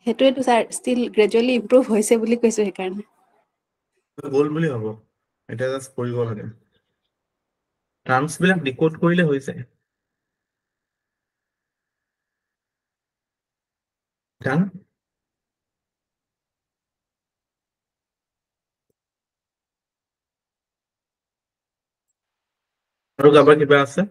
সেইটোৱেতো ছাৰ ষ্টিল গ্ৰেজুৱেলি ইম্প্ৰুভ হৈছে বুলি কৈছো সেইকাৰণে গ'ল বুলি ভাবো এতিয়া জাষ্ট কৰিব লাগে টাৰ্মছবিলাক ডিক'ড কৰিলে হৈ যায় জান আৰু কাৰোবাৰ কিবা আছে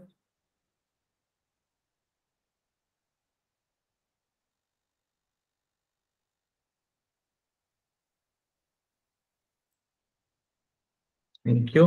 থেংক ইউ